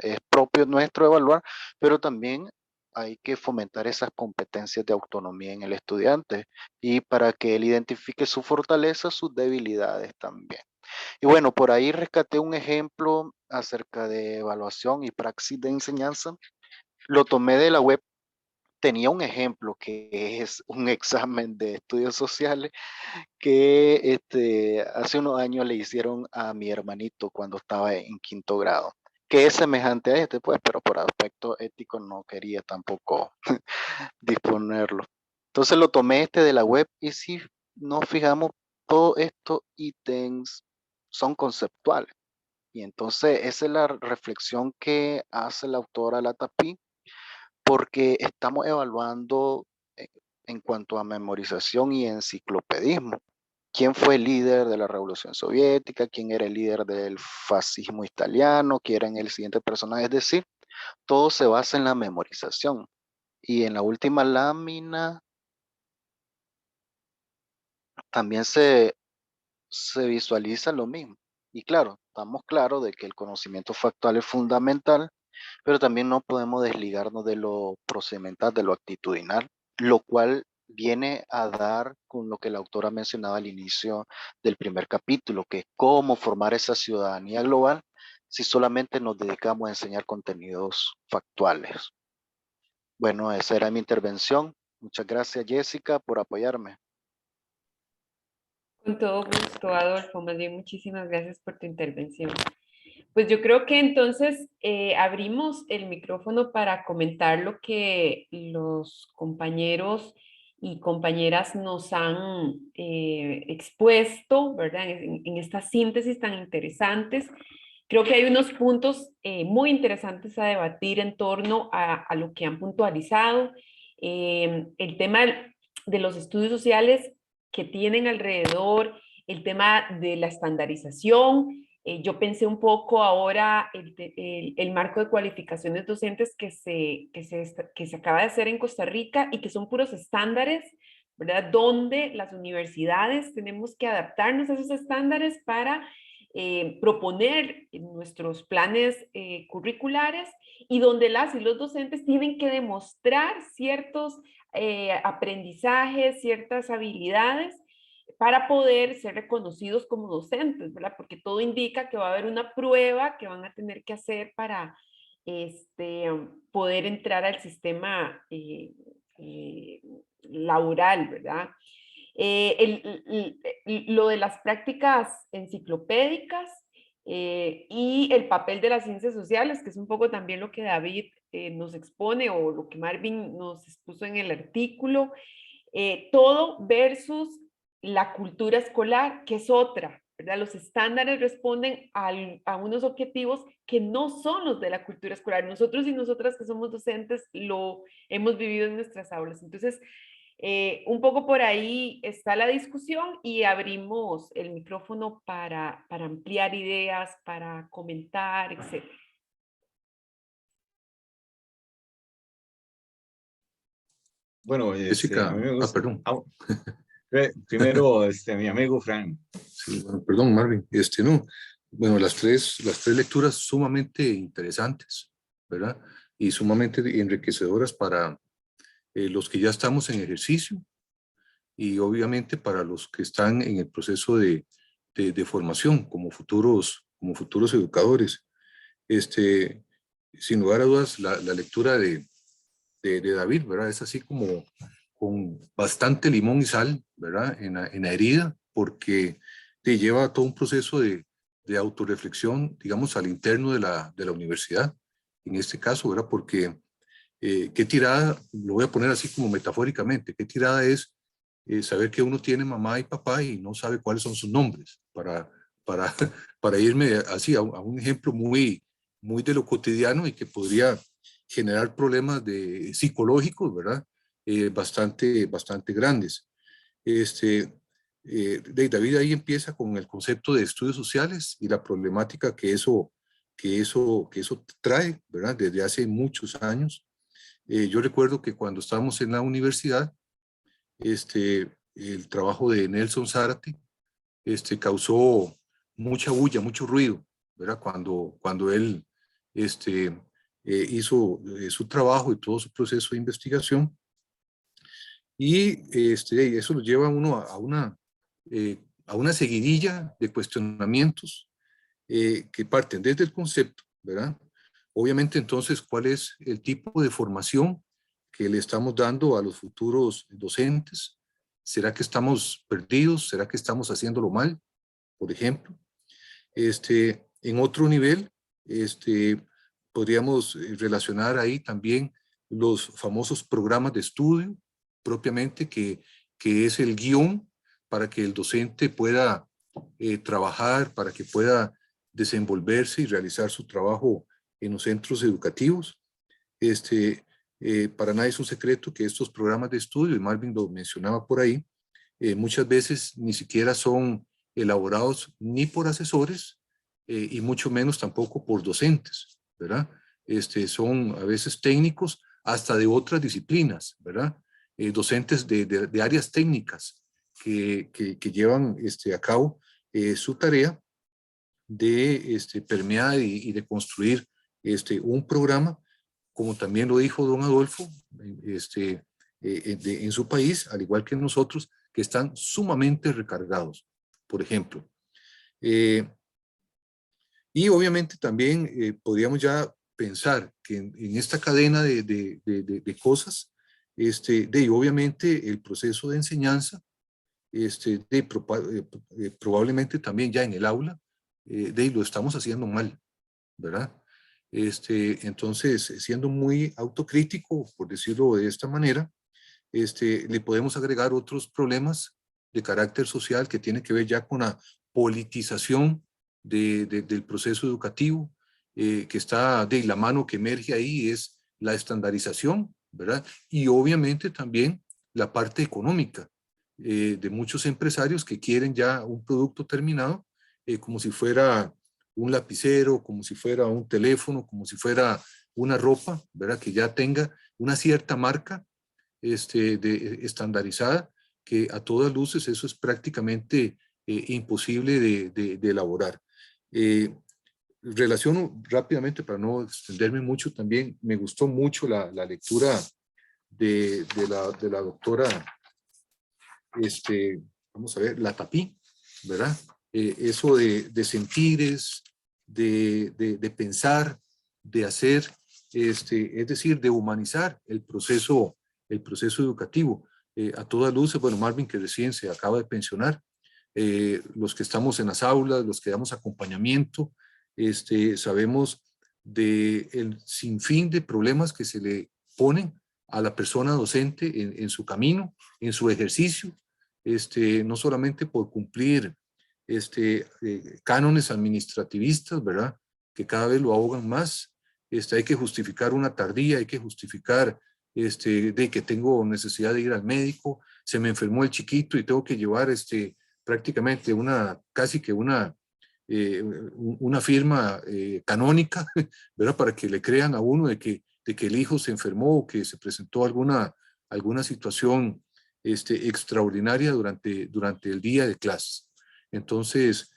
es propio nuestro evaluar, pero también hay que fomentar esas competencias de autonomía en el estudiante y para que él identifique sus fortalezas, sus debilidades también. Y bueno, por ahí rescaté un ejemplo acerca de evaluación y praxis de enseñanza. Lo tomé de la web. Tenía un ejemplo que es un examen de estudios sociales que hace unos años le hicieron a mi hermanito cuando estaba en quinto grado, que es semejante a este, pues, pero por aspecto ético no quería tampoco disponerlo. Entonces lo tomé de la web y si nos fijamos, todos estos ítems son conceptuales. Y entonces esa es la reflexión que hace la autora Latapí, porque estamos evaluando en cuanto a memorización y enciclopedismo. ¿Quién fue el líder de la Revolución Soviética? ¿Quién era el líder del fascismo italiano? ¿Quién era el siguiente personaje? Es decir, todo se basa en la memorización. Y en la última lámina también se visualiza lo mismo. Y claro, estamos claros de que el conocimiento factual es fundamental, pero también no podemos desligarnos de lo procedimental, de lo actitudinal, lo cual viene a dar con lo que la autora mencionaba al inicio del primer capítulo, que es cómo formar esa ciudadanía global si solamente nos dedicamos a enseñar contenidos factuales. Bueno, esa era mi intervención. Muchas gracias, Jessica, por apoyarme. Con todo gusto, Adolfo. Más bien, muchísimas gracias por tu intervención. Pues yo creo que entonces abrimos el micrófono para comentar lo que los compañeros y compañeras nos han expuesto, ¿verdad? En estas síntesis tan interesantes. Creo que hay unos puntos muy interesantes a debatir en torno a lo que han puntualizado. El tema de los estudios sociales que tienen alrededor, el tema de la estandarización. Yo pensé un poco ahora el marco de cualificaciones docentes que se acaba de hacer en Costa Rica y que son puros estándares, ¿verdad? Donde las universidades tenemos que adaptarnos a esos estándares para proponer nuestros planes curriculares y donde las y los docentes tienen que demostrar ciertos aprendizajes, ciertas habilidades para poder ser reconocidos como docentes, ¿verdad? Porque todo indica que va a haber una prueba que van a tener que hacer para poder entrar al sistema laboral, ¿verdad? Lo de las prácticas enciclopédicas y el papel de las ciencias sociales, que es un poco también lo que David nos expone o lo que Marvin nos expuso en el artículo, todo versus la cultura escolar, que es otra, ¿verdad? Los estándares responden a unos objetivos que no son los de la cultura escolar. Nosotros y nosotras que somos docentes lo hemos vivido en nuestras aulas. Entonces, un poco por ahí está la discusión y abrimos el micrófono para ampliar ideas, para comentar, etc. Bueno, a Jessica, mí me gusta. perdón. Primero, mi amigo Frank. Sí, bueno, perdón, Marvin. No, bueno, las tres lecturas sumamente interesantes, ¿verdad? Y sumamente enriquecedoras para los que ya estamos en ejercicio y obviamente para los que están en el proceso de formación como futuros educadores. Sin lugar a dudas, la lectura de David, ¿verdad? Es así como con bastante limón y sal, ¿verdad? En la herida, porque te lleva a todo un proceso de autorreflexión, digamos, al interno de la universidad, en este caso, ¿verdad? Porque qué tirada, lo voy a poner así como metafóricamente, qué tirada es saber que uno tiene mamá y papá y no sabe cuáles son sus nombres, para, para irme así a un ejemplo muy de lo cotidiano y que podría generar problemas psicológicos, ¿verdad? Bastante grandes. David ahí empieza con el concepto de estudios sociales y la problemática que eso trae, ¿verdad? Desde hace muchos años. Yo recuerdo que cuando estábamos en la universidad, el trabajo de Nelson Zárate causó mucha bulla, mucho ruido, ¿verdad? Cuando él hizo su trabajo y todo su proceso de investigación. Y eso lo lleva a uno a una seguidilla de cuestionamientos que parten desde el concepto, ¿verdad? Obviamente, entonces, ¿cuál es el tipo de formación que le estamos dando a los futuros docentes? ¿Será que estamos perdidos? ¿Será que estamos haciéndolo mal? Por ejemplo. En otro nivel, podríamos relacionar ahí también los famosos programas de estudio, propiamente, que es el guión para que el docente pueda trabajar, para que pueda desenvolverse y realizar su trabajo en los centros educativos. Para nadie es un secreto que estos programas de estudio, y Marvin lo mencionaba por ahí, muchas veces ni siquiera son elaborados ni por asesores y mucho menos tampoco por docentes, ¿verdad? Son a veces técnicos hasta de otras disciplinas, ¿verdad? Docentes de áreas técnicas que llevan a cabo su tarea de permear y de construir un programa, como también lo dijo don Adolfo, en su país, al igual que nosotros, que están sumamente recargados, por ejemplo. Y obviamente también podríamos ya pensar que en esta cadena de cosas, obviamente el proceso de enseñanza, probablemente también ya en el aula, lo estamos haciendo mal, ¿verdad? Entonces, siendo muy autocrítico, por decirlo de esta manera, le podemos agregar otros problemas de carácter social que tiene que ver ya con la politización del proceso educativo, que está de la mano que emerge ahí es la estandarización, ¿verdad? Y obviamente también la parte económica de muchos empresarios que quieren ya un producto terminado, como si fuera un lapicero, como si fuera un teléfono, como si fuera una ropa, ¿verdad? Que ya tenga una cierta marca estandarizada, que a todas luces eso es prácticamente imposible de elaborar. Relaciono rápidamente, para no extenderme mucho, también me gustó mucho la lectura de la doctora, vamos a ver, Latapí, ¿verdad? Eso de sentires, de pensar, de hacer, es decir, de humanizar el proceso educativo. A todas luces, bueno, Marvin, que recién se acaba de pensionar, los que estamos en las aulas, los que damos acompañamiento, sabemos del sinfín de problemas que se le ponen a la persona docente en su camino, en su ejercicio, no solamente por cumplir cánones administrativistas, ¿verdad? Que cada vez lo ahogan más. Hay que justificar una tardía, hay que justificar de que tengo necesidad de ir al médico, se me enfermó el chiquito y tengo que llevar prácticamente casi que una firma canónica, ¿verdad? Para que le crean a uno de que el hijo se enfermó o que se presentó alguna situación extraordinaria durante el día de clases. Entonces,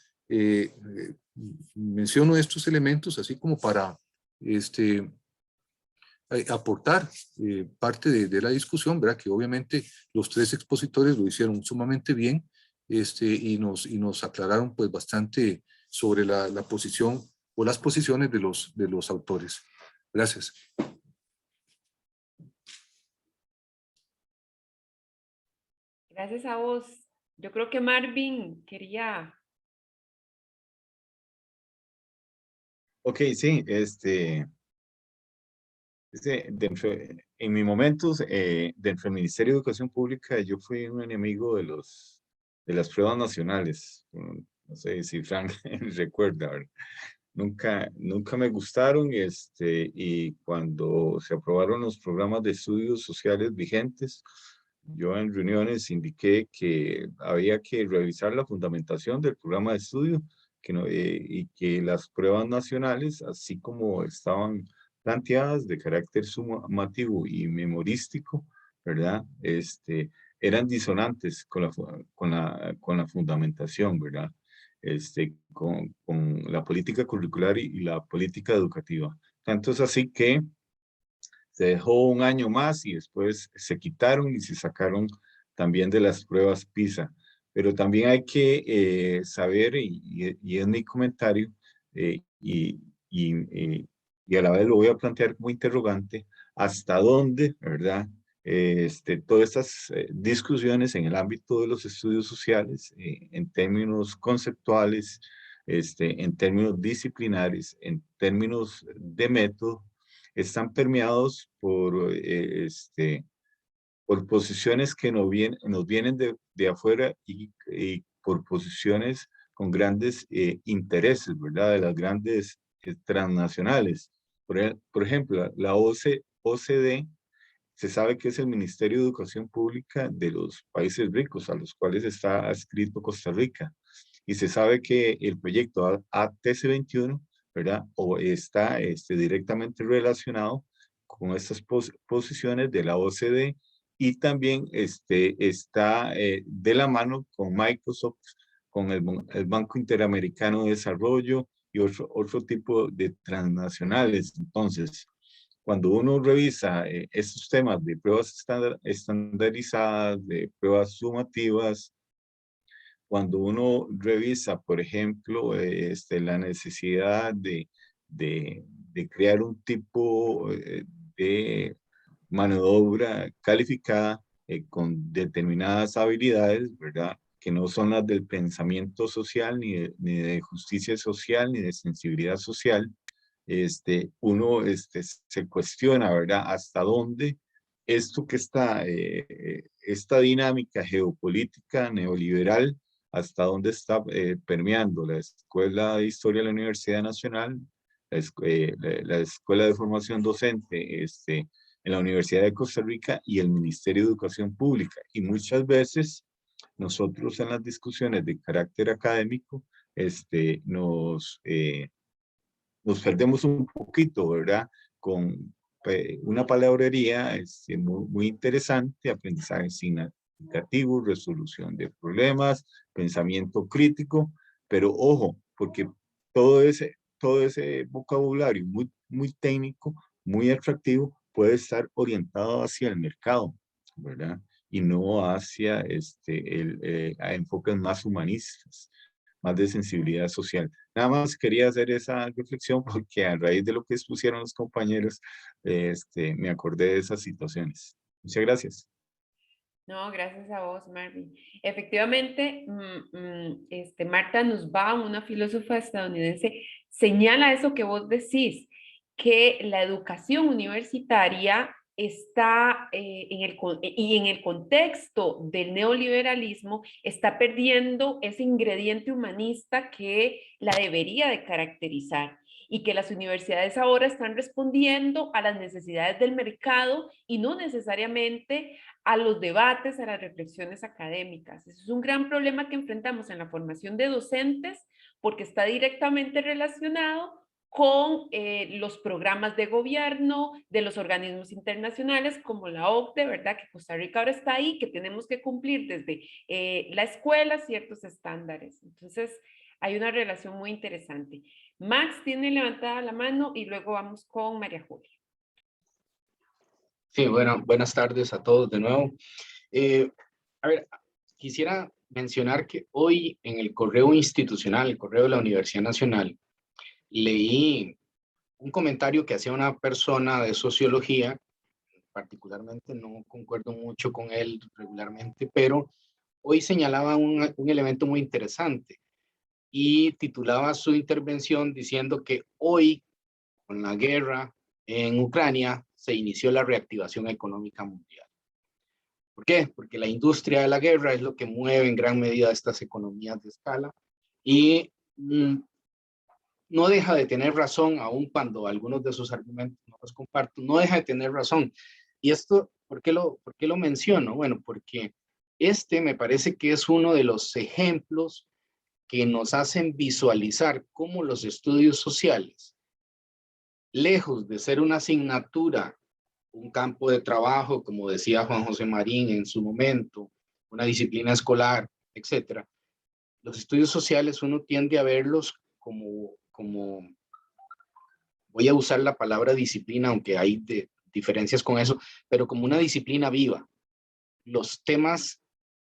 menciono estos elementos así como para aportar parte de la discusión, ¿verdad? Que obviamente los tres expositores lo hicieron sumamente bien y nos aclararon pues bastante sobre la posición o las posiciones de los autores. Gracias. Gracias a vos. Yo creo que Marvin quería... Ok, sí, en mi momentos dentro del Ministerio de Educación Pública yo fui un enemigo de las pruebas nacionales. No sé si Frank recuerda, ¿verdad? Nunca me gustaron y cuando se aprobaron los programas de estudios sociales vigentes, yo en reuniones indiqué que había que revisar la fundamentación del programa de estudio y que las pruebas nacionales, así como estaban planteadas de carácter sumativo y memorístico, ¿verdad? Eran disonantes con la fundamentación, ¿verdad? Con la política curricular y la política educativa. Tanto es así que se dejó un año más y después se quitaron y se sacaron también de las pruebas PISA. Pero también hay que saber, y es mi comentario, y a la vez lo voy a plantear como interrogante, hasta dónde, ¿verdad? Todas estas discusiones en el ámbito de los estudios sociales, en términos conceptuales, en términos disciplinares, en términos de método, están permeados por posiciones que nos vienen de afuera y por posiciones con grandes intereses, ¿verdad? De las grandes transnacionales. Por ejemplo, la OCDE se sabe que es el Ministerio de Educación Pública de los países ricos, a los cuales está adscrito Costa Rica. Y se sabe que el proyecto ATC 21, ¿verdad? O está directamente relacionado con estas posiciones de la OCDE y también está de la mano con Microsoft, con el Banco Interamericano de Desarrollo y otro tipo de transnacionales. Entonces, cuando uno revisa estos temas de pruebas estandarizadas, de pruebas sumativas, cuando uno revisa, por ejemplo, la necesidad de crear un tipo de mano de obra calificada con determinadas habilidades, ¿verdad? Que no son las del pensamiento social, ni de justicia social, ni de sensibilidad social, uno se cuestiona, ¿verdad? Hasta dónde esto que está, esta dinámica geopolítica neoliberal, hasta dónde está permeando la Escuela de Historia de la Universidad Nacional, la Escuela de Formación Docente en la Universidad de Costa Rica y el Ministerio de Educación Pública. Y muchas veces nosotros en las discusiones de carácter académico nos perdemos un poquito, ¿verdad? Con una palabrería muy interesante, aprendizaje significativo, resolución de problemas, pensamiento crítico, pero ojo, porque todo ese vocabulario muy técnico, muy atractivo, puede estar orientado hacia el mercado, ¿verdad? Y no hacia a enfoques más humanistas, más de sensibilidad social. Nada más quería hacer esa reflexión porque a raíz de lo que expusieron los compañeros, me acordé de esas situaciones. Muchas gracias. No, gracias a vos, Marvin. Efectivamente, Marta Nussbaum, una filósofa estadounidense, señala eso que vos decís, que la educación universitaria está en el contexto del neoliberalismo, está perdiendo ese ingrediente humanista que la debería de caracterizar, y que las universidades ahora están respondiendo a las necesidades del mercado y no necesariamente a los debates, a las reflexiones académicas. Eso es un gran problema que enfrentamos en la formación de docentes, porque está directamente relacionado con los programas de gobierno, de los organismos internacionales como la OCDE, ¿verdad? Que Costa Rica ahora está ahí, que tenemos que cumplir desde la escuela ciertos estándares. Entonces, hay una relación muy interesante. Max tiene levantada la mano y luego vamos con María Julia. Sí, bueno, buenas tardes a todos de nuevo. A ver, quisiera mencionar que hoy en el correo institucional, el correo de la Universidad Nacional, leí un comentario que hacía una persona de sociología, particularmente no concuerdo mucho con él regularmente, pero hoy señalaba un elemento muy interesante y titulaba su intervención diciendo que hoy, con la guerra en Ucrania, se inició la reactivación económica mundial. ¿Por qué? Porque la industria de la guerra es lo que mueve en gran medida estas economías de escala y no deja de tener razón, aun cuando algunos de sus argumentos no los comparto, no deja de tener razón. Y esto, ¿por qué lo menciono? Bueno, porque me parece que es uno de los ejemplos que nos hacen visualizar cómo los estudios sociales, lejos de ser una asignatura, un campo de trabajo, como decía Juan José Marín en su momento, una disciplina escolar, etcétera, los estudios sociales uno tiende a verlos como voy a usar la palabra disciplina, aunque hay diferencias con eso, pero como una disciplina viva. Los temas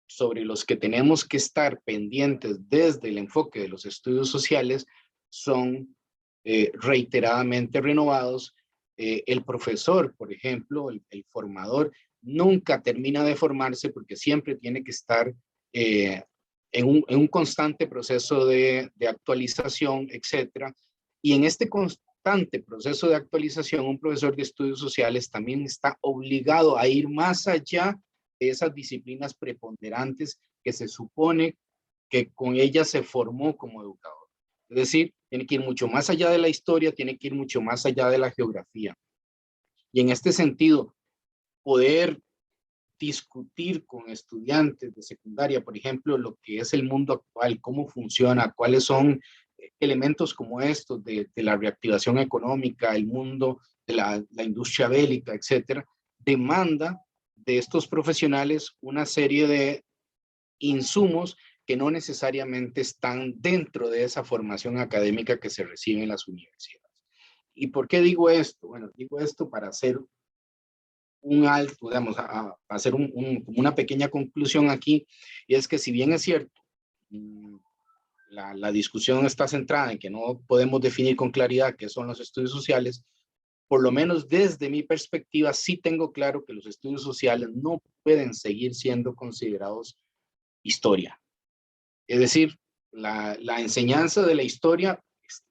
sobre los que tenemos que estar pendientes desde el enfoque de los estudios sociales son reiteradamente renovados. El profesor, por ejemplo, el formador, nunca termina de formarse porque siempre tiene que estar en un constante proceso de actualización, etcétera. Y en este constante proceso de actualización, un profesor de estudios sociales también está obligado a ir más allá de esas disciplinas preponderantes que se supone que con ellas se formó como educador. Es decir, tiene que ir mucho más allá de la historia, tiene que ir mucho más allá de la geografía. Y en este sentido, poder discutir con estudiantes de secundaria, por ejemplo, lo que es el mundo actual, cómo funciona, cuáles son elementos como estos de la reactivación económica, el mundo de la industria bélica, etcétera, demanda de estos profesionales una serie de insumos que no necesariamente están dentro de esa formación académica que se recibe en las universidades. ¿Y por qué digo esto? Bueno, digo esto para hacer un alto, digamos, a hacer como una pequeña conclusión aquí, y es que si bien es cierto, la discusión está centrada en que no podemos definir con claridad qué son los estudios sociales, por lo menos desde mi perspectiva, sí tengo claro que los estudios sociales no pueden seguir siendo considerados historia. Es decir, la enseñanza de la historia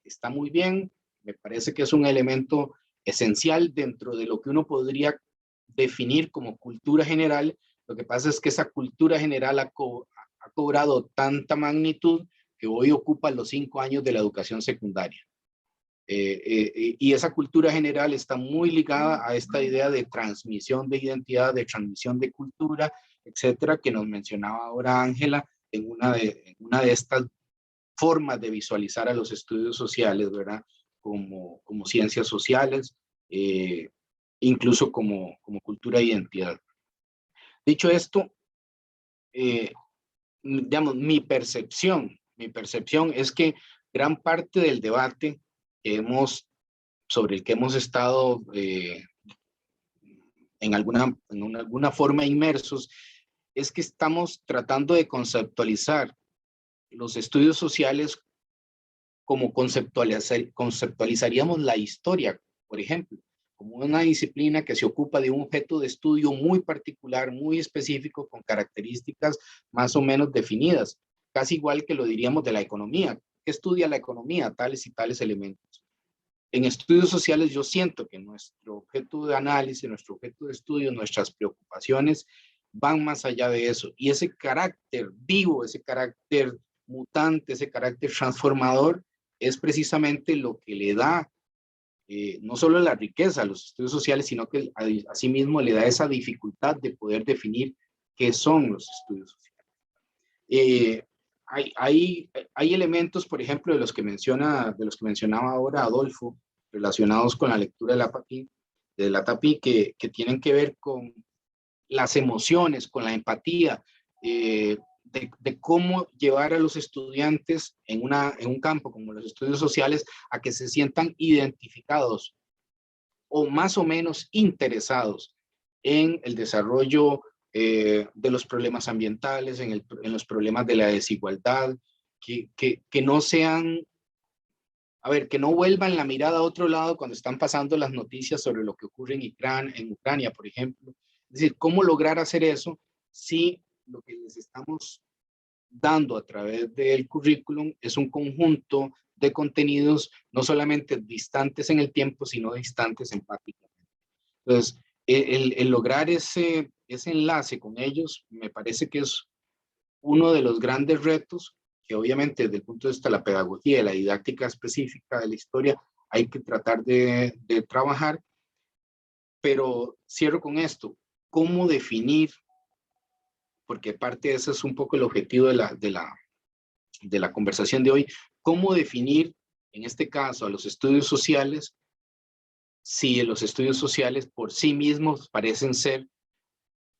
está muy bien, me parece que es un elemento esencial dentro de lo que uno podría definir como cultura general. Lo que pasa es que esa cultura general ha cobrado tanta magnitud que hoy ocupa los 5 años de la educación secundaria. Y esa cultura general está muy ligada a esta idea de transmisión de identidad, de transmisión de cultura, etcétera, que nos mencionaba ahora Ángela en una de estas formas de visualizar a los estudios sociales, ¿verdad? Como ciencias sociales, incluso como cultura e identidad. Dicho esto, digamos, mi percepción es que gran parte del debate sobre el que hemos estado en alguna forma inmersos, es que estamos tratando de conceptualizar los estudios sociales como conceptualizaríamos la historia, por ejemplo, como una disciplina que se ocupa de un objeto de estudio muy particular, muy específico, con características más o menos definidas, casi igual que lo diríamos de la economía. ¿Qué estudia la economía? Tales y tales elementos. En estudios sociales yo siento que nuestro objeto de análisis, nuestro objeto de estudio, nuestras preocupaciones van más allá de eso. Y ese carácter vivo, ese carácter mutante, ese carácter transformador, es precisamente lo que le da no solo la riqueza a los estudios sociales, sino que asimismo le da esa dificultad de poder definir qué son los estudios sociales. Hay elementos, por ejemplo, de los que mencionaba ahora Adolfo, relacionados con la lectura de la TAPI, que tienen que ver con las emociones, con la empatía, de cómo llevar a los estudiantes en un campo como los estudios sociales a que se sientan identificados o más o menos interesados en el desarrollo de los problemas ambientales, en los problemas de la desigualdad, que no sean, que no vuelvan la mirada a otro lado cuando están pasando las noticias sobre lo que ocurre en Ucrania, por ejemplo. Es decir, ¿cómo lograr hacer eso si lo que les estamos dando a través del currículum es un conjunto de contenidos no solamente distantes en el tiempo, sino distantes empáticamente? Entonces, el lograr ese enlace con ellos me parece que es uno de los grandes retos que obviamente desde el punto de vista de la pedagogía, de la didáctica específica de la historia, hay que tratar de trabajar. Pero cierro con esto, ¿cómo definir? Porque parte de ese es un poco el objetivo de la conversación de hoy, ¿cómo definir en este caso a los estudios sociales si los estudios sociales por sí mismos parecen ser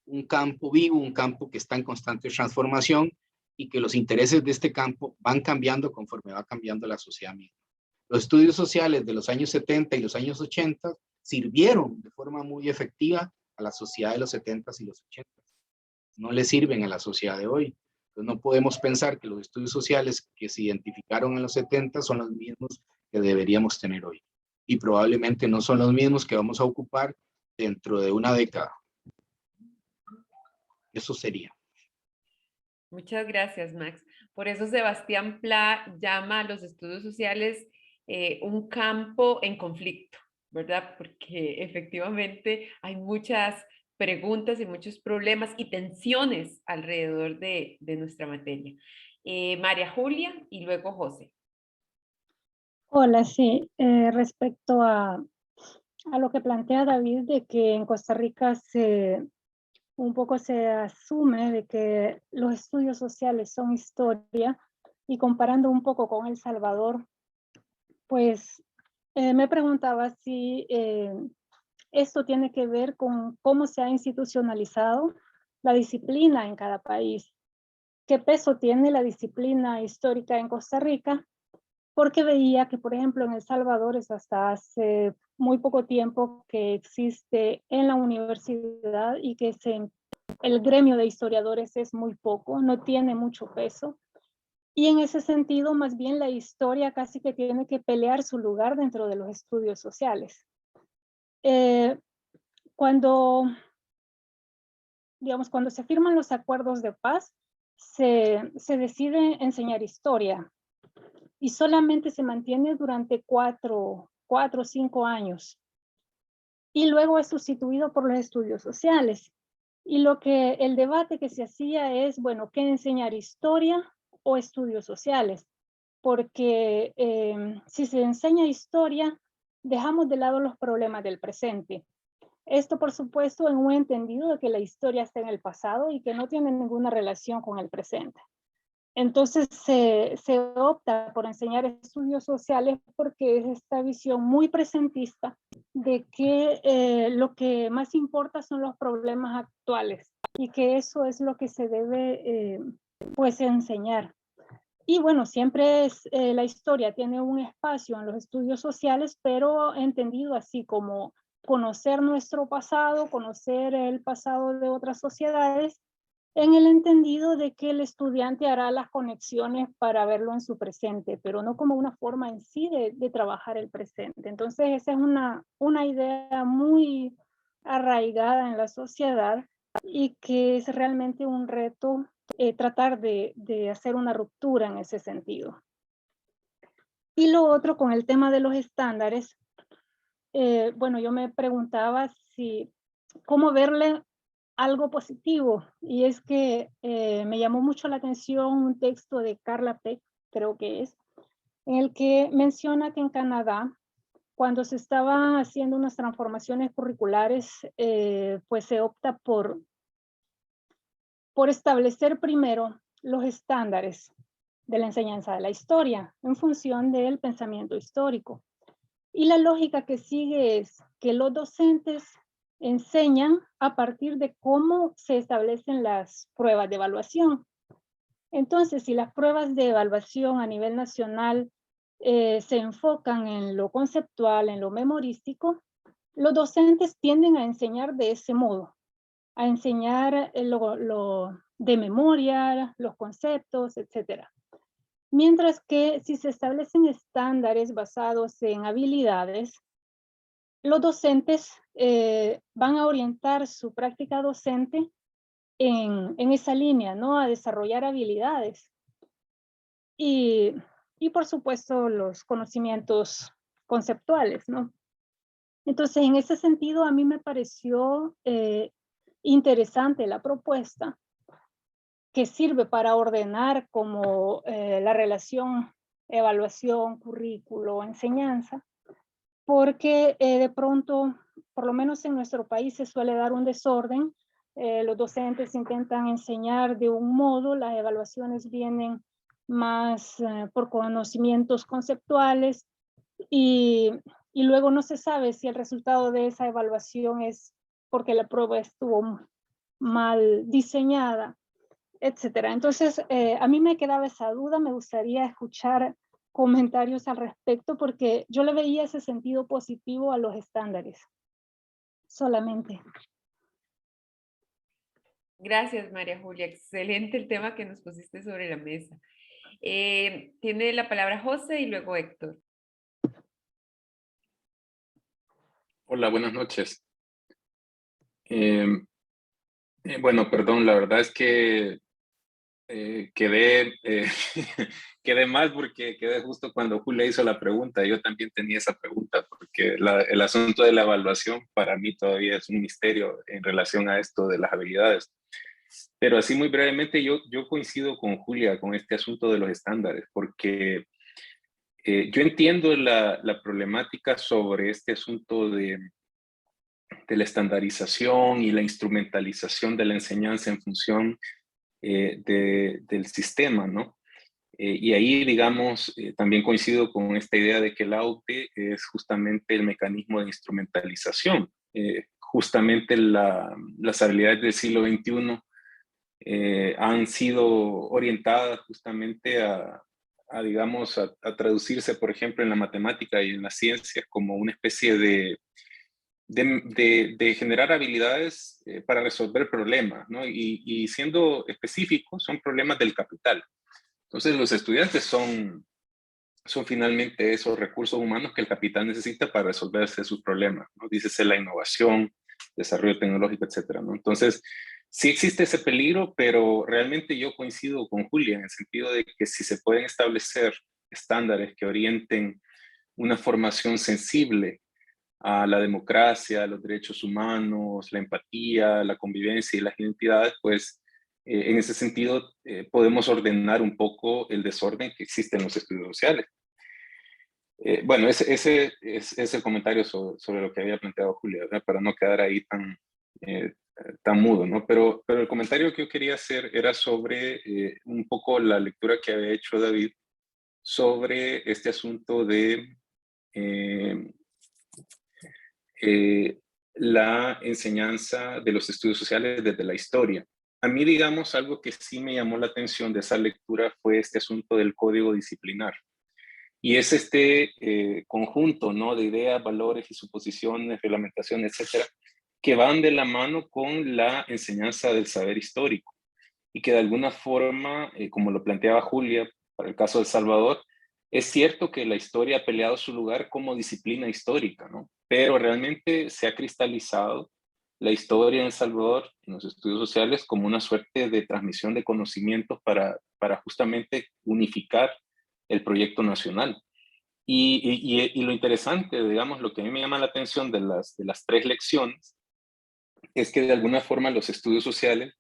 un campo vivo, un campo que está en constante transformación y que los intereses de este campo van cambiando conforme va cambiando la sociedad misma? Los estudios sociales de los años 70 y los años 80 sirvieron de forma muy efectiva a la sociedad de los 70 y los 80. No le sirven a la sociedad de hoy. Entonces no podemos pensar que los estudios sociales que se identificaron en los 70 son los mismos que deberíamos tener hoy. Y probablemente no son los mismos que vamos a ocupar dentro de una década. Eso sería. Muchas gracias, Max. Por eso Sebastián Pla llama a los estudios sociales un campo en conflicto, ¿verdad? Porque efectivamente hay muchas preguntas y muchos problemas y tensiones alrededor de nuestra materia. María Julia y luego José. Hola, sí, respecto a lo que plantea David de que en Costa Rica un poco se asume de que los estudios sociales son historia, y comparando un poco con El Salvador, pues me preguntaba si esto tiene que ver con cómo se ha institucionalizado la disciplina en cada país. ¿Qué peso tiene la disciplina histórica en Costa Rica porque veía que, por ejemplo, en El Salvador es hasta hace muy poco tiempo que existe en la universidad y que el gremio de historiadores es muy poco, no tiene mucho peso. Y en ese sentido, más bien la historia casi que tiene que pelear su lugar dentro de los estudios sociales. Cuando se firman los acuerdos de paz, se decide enseñar historia y solamente se mantiene durante 4 o 5 años. Y luego es sustituido por los estudios sociales. Y el debate que se hacía es, bueno, ¿qué enseñar, historia o estudios sociales? Porque si se enseña historia, dejamos de lado los problemas del presente. Esto, por supuesto, en un entendido de que la historia está en el pasado y que no tiene ninguna relación con el presente. Entonces se opta por enseñar estudios sociales porque es esta visión muy presentista de que lo que más importa son los problemas actuales y que eso es lo que se debe pues enseñar. Y bueno, siempre la historia tiene un espacio en los estudios sociales, pero entendido así como conocer nuestro pasado, conocer el pasado de otras sociedades, en el entendido de que el estudiante hará las conexiones para verlo en su presente, pero no como una forma en sí de trabajar el presente. Entonces esa es una idea muy arraigada en la sociedad y que es realmente un reto tratar de hacer una ruptura en ese sentido. Y lo otro con el tema de los estándares, bueno, yo me preguntaba cómo verle algo positivo, y es que me llamó mucho la atención un texto de Carla Peck, creo que es, en el que menciona que en Canadá, cuando se estaban haciendo unas transformaciones curriculares, pues se opta por establecer primero los estándares de la enseñanza de la historia en función del pensamiento histórico. Y la lógica que sigue es que los docentes enseñan a partir de cómo se establecen las pruebas de evaluación. Entonces, si las pruebas de evaluación a nivel nacional se enfocan en lo conceptual, en lo memorístico, los docentes tienden a enseñar de ese modo, a enseñar lo de memoria, los conceptos, etc. Mientras que si se establecen estándares basados en habilidades, los docentes van a orientar su práctica docente en esa línea, ¿no? A desarrollar habilidades. Y por supuesto los conocimientos conceptuales, ¿no? Entonces, en ese sentido, a mí me pareció interesante la propuesta, que sirve para ordenar como la relación evaluación, currículo, enseñanza, porque de pronto, por lo menos en nuestro país, se suele dar un desorden. Los docentes intentan enseñar de un modo, las evaluaciones vienen más por conocimientos conceptuales y luego no se sabe si el resultado de esa evaluación es porque la prueba estuvo mal diseñada, etcétera. Entonces, a mí me quedaba esa duda, me gustaría escuchar comentarios al respecto porque yo le veía ese sentido positivo a los estándares, solamente. Gracias, María Julia. Excelente el tema que nos pusiste sobre la mesa. Tiene la palabra José y luego Héctor. Hola, buenas noches. Bueno, perdón, la verdad es que quedé mal porque quedé justo cuando Julia hizo la pregunta. Yo también tenía esa pregunta porque el asunto de la evaluación para mí todavía es un misterio en relación a esto de las habilidades. Pero así muy brevemente yo coincido con Julia con este asunto de los estándares porque yo entiendo la problemática sobre este asunto de la estandarización y la instrumentalización de la enseñanza en función del sistema, ¿no? Y ahí, digamos, también coincido con esta idea de que la AUPE es justamente el mecanismo de instrumentalización. Justamente las habilidades del siglo XXI han sido orientadas justamente a digamos, a traducirse, por ejemplo, en la matemática y en las ciencias como una especie de generar habilidades para resolver problemas, ¿no? Y siendo específicos, son problemas del capital. Entonces, los estudiantes son finalmente esos recursos humanos que el capital necesita para resolverse sus problemas, ¿no? Dícese la innovación, desarrollo tecnológico, etcétera, ¿no? Entonces, sí existe ese peligro, pero realmente yo coincido con Julia en el sentido de que si se pueden establecer estándares que orienten una formación sensible a la democracia, a los derechos humanos, la empatía, la convivencia y las identidades, pues en ese sentido podemos ordenar un poco el desorden que existe en los estudios sociales. Bueno, ese es el comentario sobre lo que había planteado Julia, ¿verdad? Para no quedar ahí tan mudo, ¿no? Pero el comentario que yo quería hacer era sobre un poco la lectura que había hecho David sobre este asunto de la enseñanza de los estudios sociales desde la historia. A mí, digamos, algo que sí me llamó la atención de esa lectura fue este asunto del código disciplinar. Y es este conjunto, ¿no?, de ideas, valores y suposiciones, reglamentaciones, etcétera, que van de la mano con la enseñanza del saber histórico. Y que de alguna forma, como lo planteaba Julia, para el caso de El Salvador, es cierto que la historia ha peleado su lugar como disciplina histórica, ¿no? Pero realmente se ha cristalizado la historia en El Salvador, en los estudios sociales, como una suerte de transmisión de conocimientos para justamente unificar el proyecto nacional. Y lo interesante, digamos, lo que a mí me llama la atención de las tres lecciones, es que de alguna forma los estudios sociales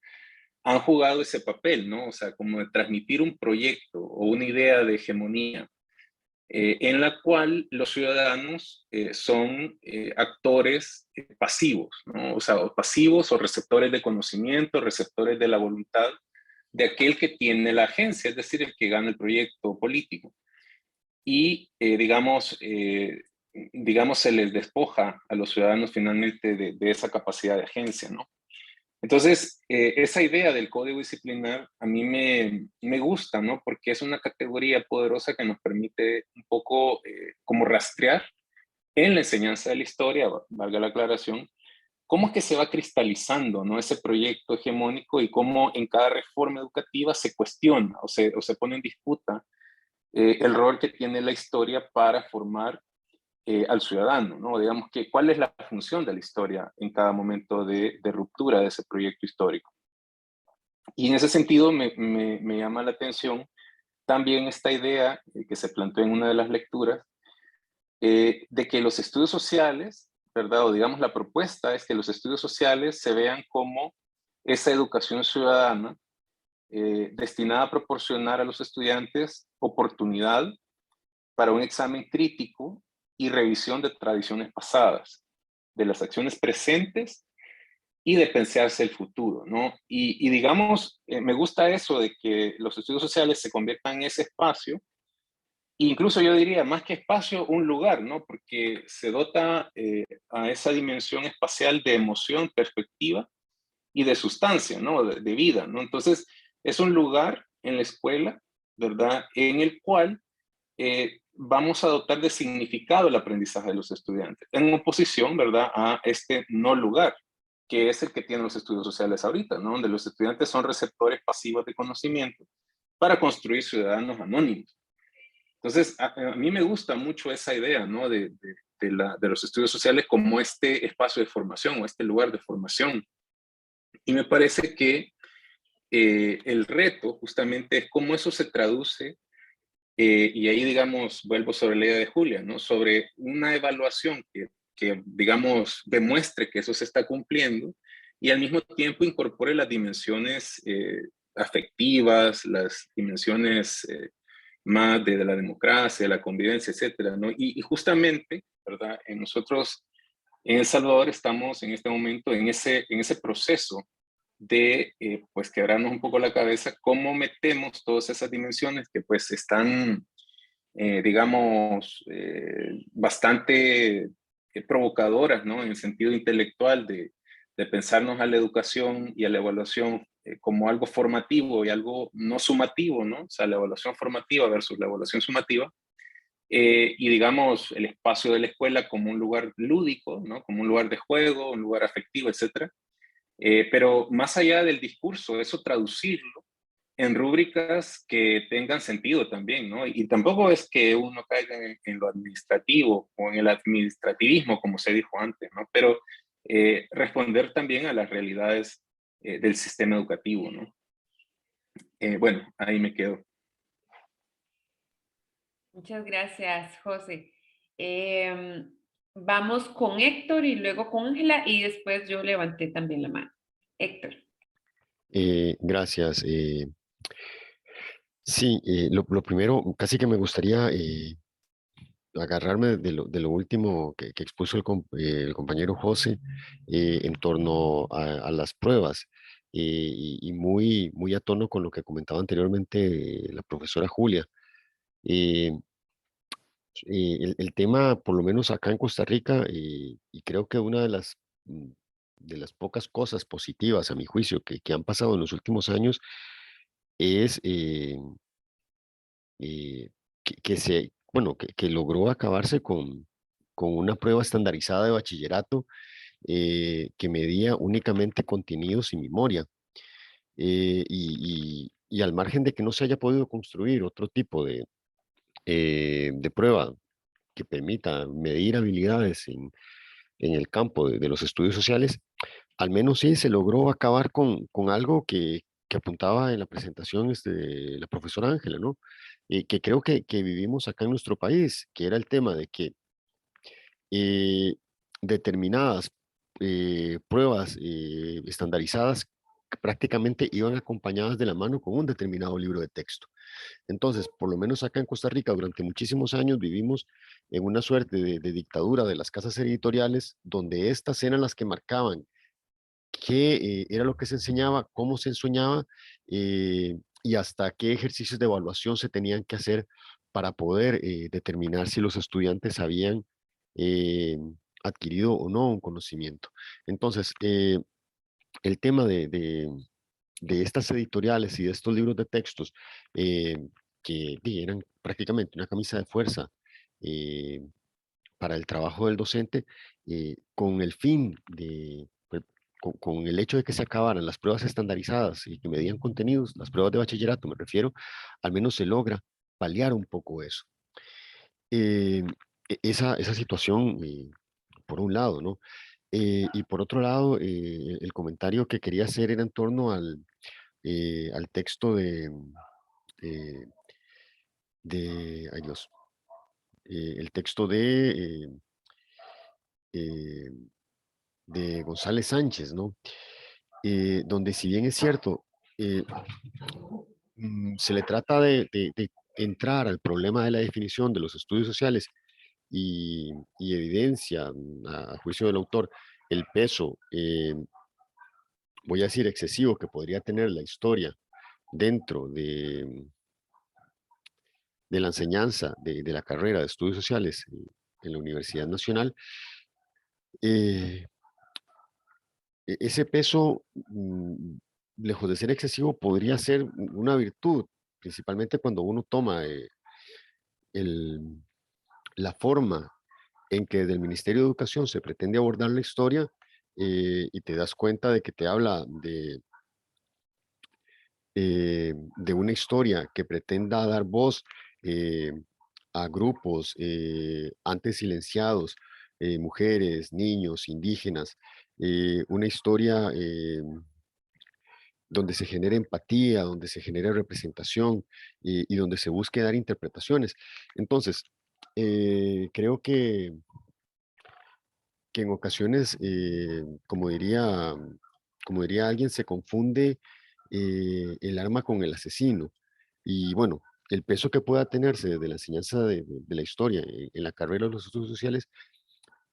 han jugado ese papel, ¿no? O sea, como de transmitir un proyecto o una idea de hegemonía en la cual los ciudadanos son actores pasivos, ¿no? O sea, pasivos o receptores de conocimiento, receptores de la voluntad de aquel que tiene la agencia, es decir, el que gana el proyecto político. Y, digamos, se les despoja a los ciudadanos finalmente de esa capacidad de agencia, ¿no? Entonces, esa idea del código disciplinar a mí me gusta, ¿no? Porque es una categoría poderosa que nos permite un poco como rastrear en la enseñanza de la historia, valga la aclaración, cómo es que se va cristalizando, ¿no?, ese proyecto hegemónico y cómo en cada reforma educativa se cuestiona o se pone en disputa el rol que tiene la historia para formar al ciudadano, ¿no? Digamos que cuál es la función de la historia en cada momento de ruptura de ese proyecto histórico. Y en ese sentido me llama la atención también esta idea que se planteó en una de las lecturas de que los estudios sociales, ¿verdad? O digamos la propuesta es que los estudios sociales se vean como esa educación ciudadana destinada a proporcionar a los estudiantes oportunidad para un examen crítico y revisión de tradiciones pasadas, de las acciones presentes y de pensarse el futuro, ¿no? Y digamos, me gusta eso de que los estudios sociales se conviertan en ese espacio, incluso yo diría, más que espacio, un lugar, ¿no? Porque se dota a esa dimensión espacial de emoción, perspectiva y de sustancia, ¿no? De vida, ¿no? Entonces, es un lugar en la escuela, ¿verdad?, en el cual vamos a dotar de significado el aprendizaje de los estudiantes, en oposición, ¿verdad?, a este no lugar, que es el que tienen los estudios sociales ahorita, ¿no?, donde los estudiantes son receptores pasivos de conocimiento para construir ciudadanos anónimos. Entonces, a mí me gusta mucho esa idea, ¿no?, de los estudios sociales como este espacio de formación o este lugar de formación. Y me parece que el reto justamente es cómo eso se traduce. Y ahí, digamos, vuelvo sobre la idea de Julia, ¿no?, sobre una evaluación que, digamos, demuestre que eso se está cumpliendo y al mismo tiempo incorpore las dimensiones afectivas, las dimensiones más de la democracia, de la convivencia, etcétera, ¿no? Y justamente, ¿verdad?, nosotros en El Salvador estamos en este momento en ese proceso de pues quebrarnos un poco la cabeza cómo metemos todas esas dimensiones que pues están, digamos, bastante provocadoras, ¿no?, en el sentido intelectual de pensarnos a la educación y a la evaluación como algo formativo y algo no sumativo, ¿no? O sea, la evaluación formativa versus la evaluación sumativa, y digamos el espacio de la escuela como un lugar lúdico, ¿no? Como un lugar de juego, un lugar afectivo, etc. Pero más allá del discurso, eso traducirlo en rúbricas que tengan sentido también, ¿no? Y tampoco es que uno caiga en lo administrativo o en el administrativismo, como se dijo antes, ¿no? Pero responder también a las realidades del sistema educativo, ¿no? Bueno, ahí me quedo. Muchas gracias, José. Vamos con Héctor y luego con Ángela y después yo levanté también la mano. Héctor. Gracias. Sí, lo primero, casi que me gustaría agarrarme de lo último que expuso el compañero José en torno a las pruebas y muy a tono con lo que comentaba anteriormente la profesora Julia. Eh, el tema, por lo menos acá en Costa Rica, y creo que una de las pocas cosas positivas, a mi juicio, que han pasado en los últimos años es bueno, que logró acabarse con una prueba estandarizada de bachillerato que medía únicamente contenidos y memoria. Y al margen de que no se haya podido construir otro tipo de prueba que permita medir habilidades en el campo de los estudios sociales, al menos sí se logró acabar con algo que apuntaba en la presentación la profesora Ángela, ¿no? Que creo que vivimos acá en nuestro país, que era el tema de que determinadas pruebas estandarizadas prácticamente iban acompañadas de la mano con un determinado libro de texto. Entonces, por lo menos acá en Costa Rica, durante muchísimos años vivimos en una suerte de dictadura de las casas editoriales, donde estas eran las que marcaban qué era lo que se enseñaba, cómo se enseñaba y hasta qué ejercicios de evaluación se tenían que hacer para poder determinar si los estudiantes habían eh, adquirido o no un conocimiento. Entonces, el tema de estas editoriales y de estos libros de textos que eran prácticamente una camisa de fuerza para el trabajo del docente, con el fin con el hecho de que se acabaran las pruebas estandarizadas y que medían contenidos, las pruebas de bachillerato me refiero, al menos se logra paliar un poco eso. Esa situación, por un lado, ¿no? Y por otro lado, el comentario que quería hacer era en torno al texto eh, ay Dios, el texto eh, de González Sánchez, ¿no? Donde si bien es cierto, se le trata de entrar al problema de la definición de los estudios sociales y evidencia, a juicio del autor, el peso, voy a decir, excesivo que podría tener la historia dentro de la enseñanza de la carrera de estudios sociales en la Universidad Nacional, eh, ese peso, lejos de ser excesivo, podría ser una virtud, principalmente cuando uno toma el, la forma en que del Ministerio de Educación se pretende abordar la historia y te das cuenta de que te habla de una historia que pretenda dar voz a grupos antes silenciados, mujeres, niños, indígenas, una historia donde se genere empatía, donde se genere representación y donde se busque dar interpretaciones. Entonces, creo que en ocasiones, como diría alguien, se confunde el arma con el asesino. Y bueno, el peso que pueda tenerse desde la enseñanza de la historia en la carrera de los estudios sociales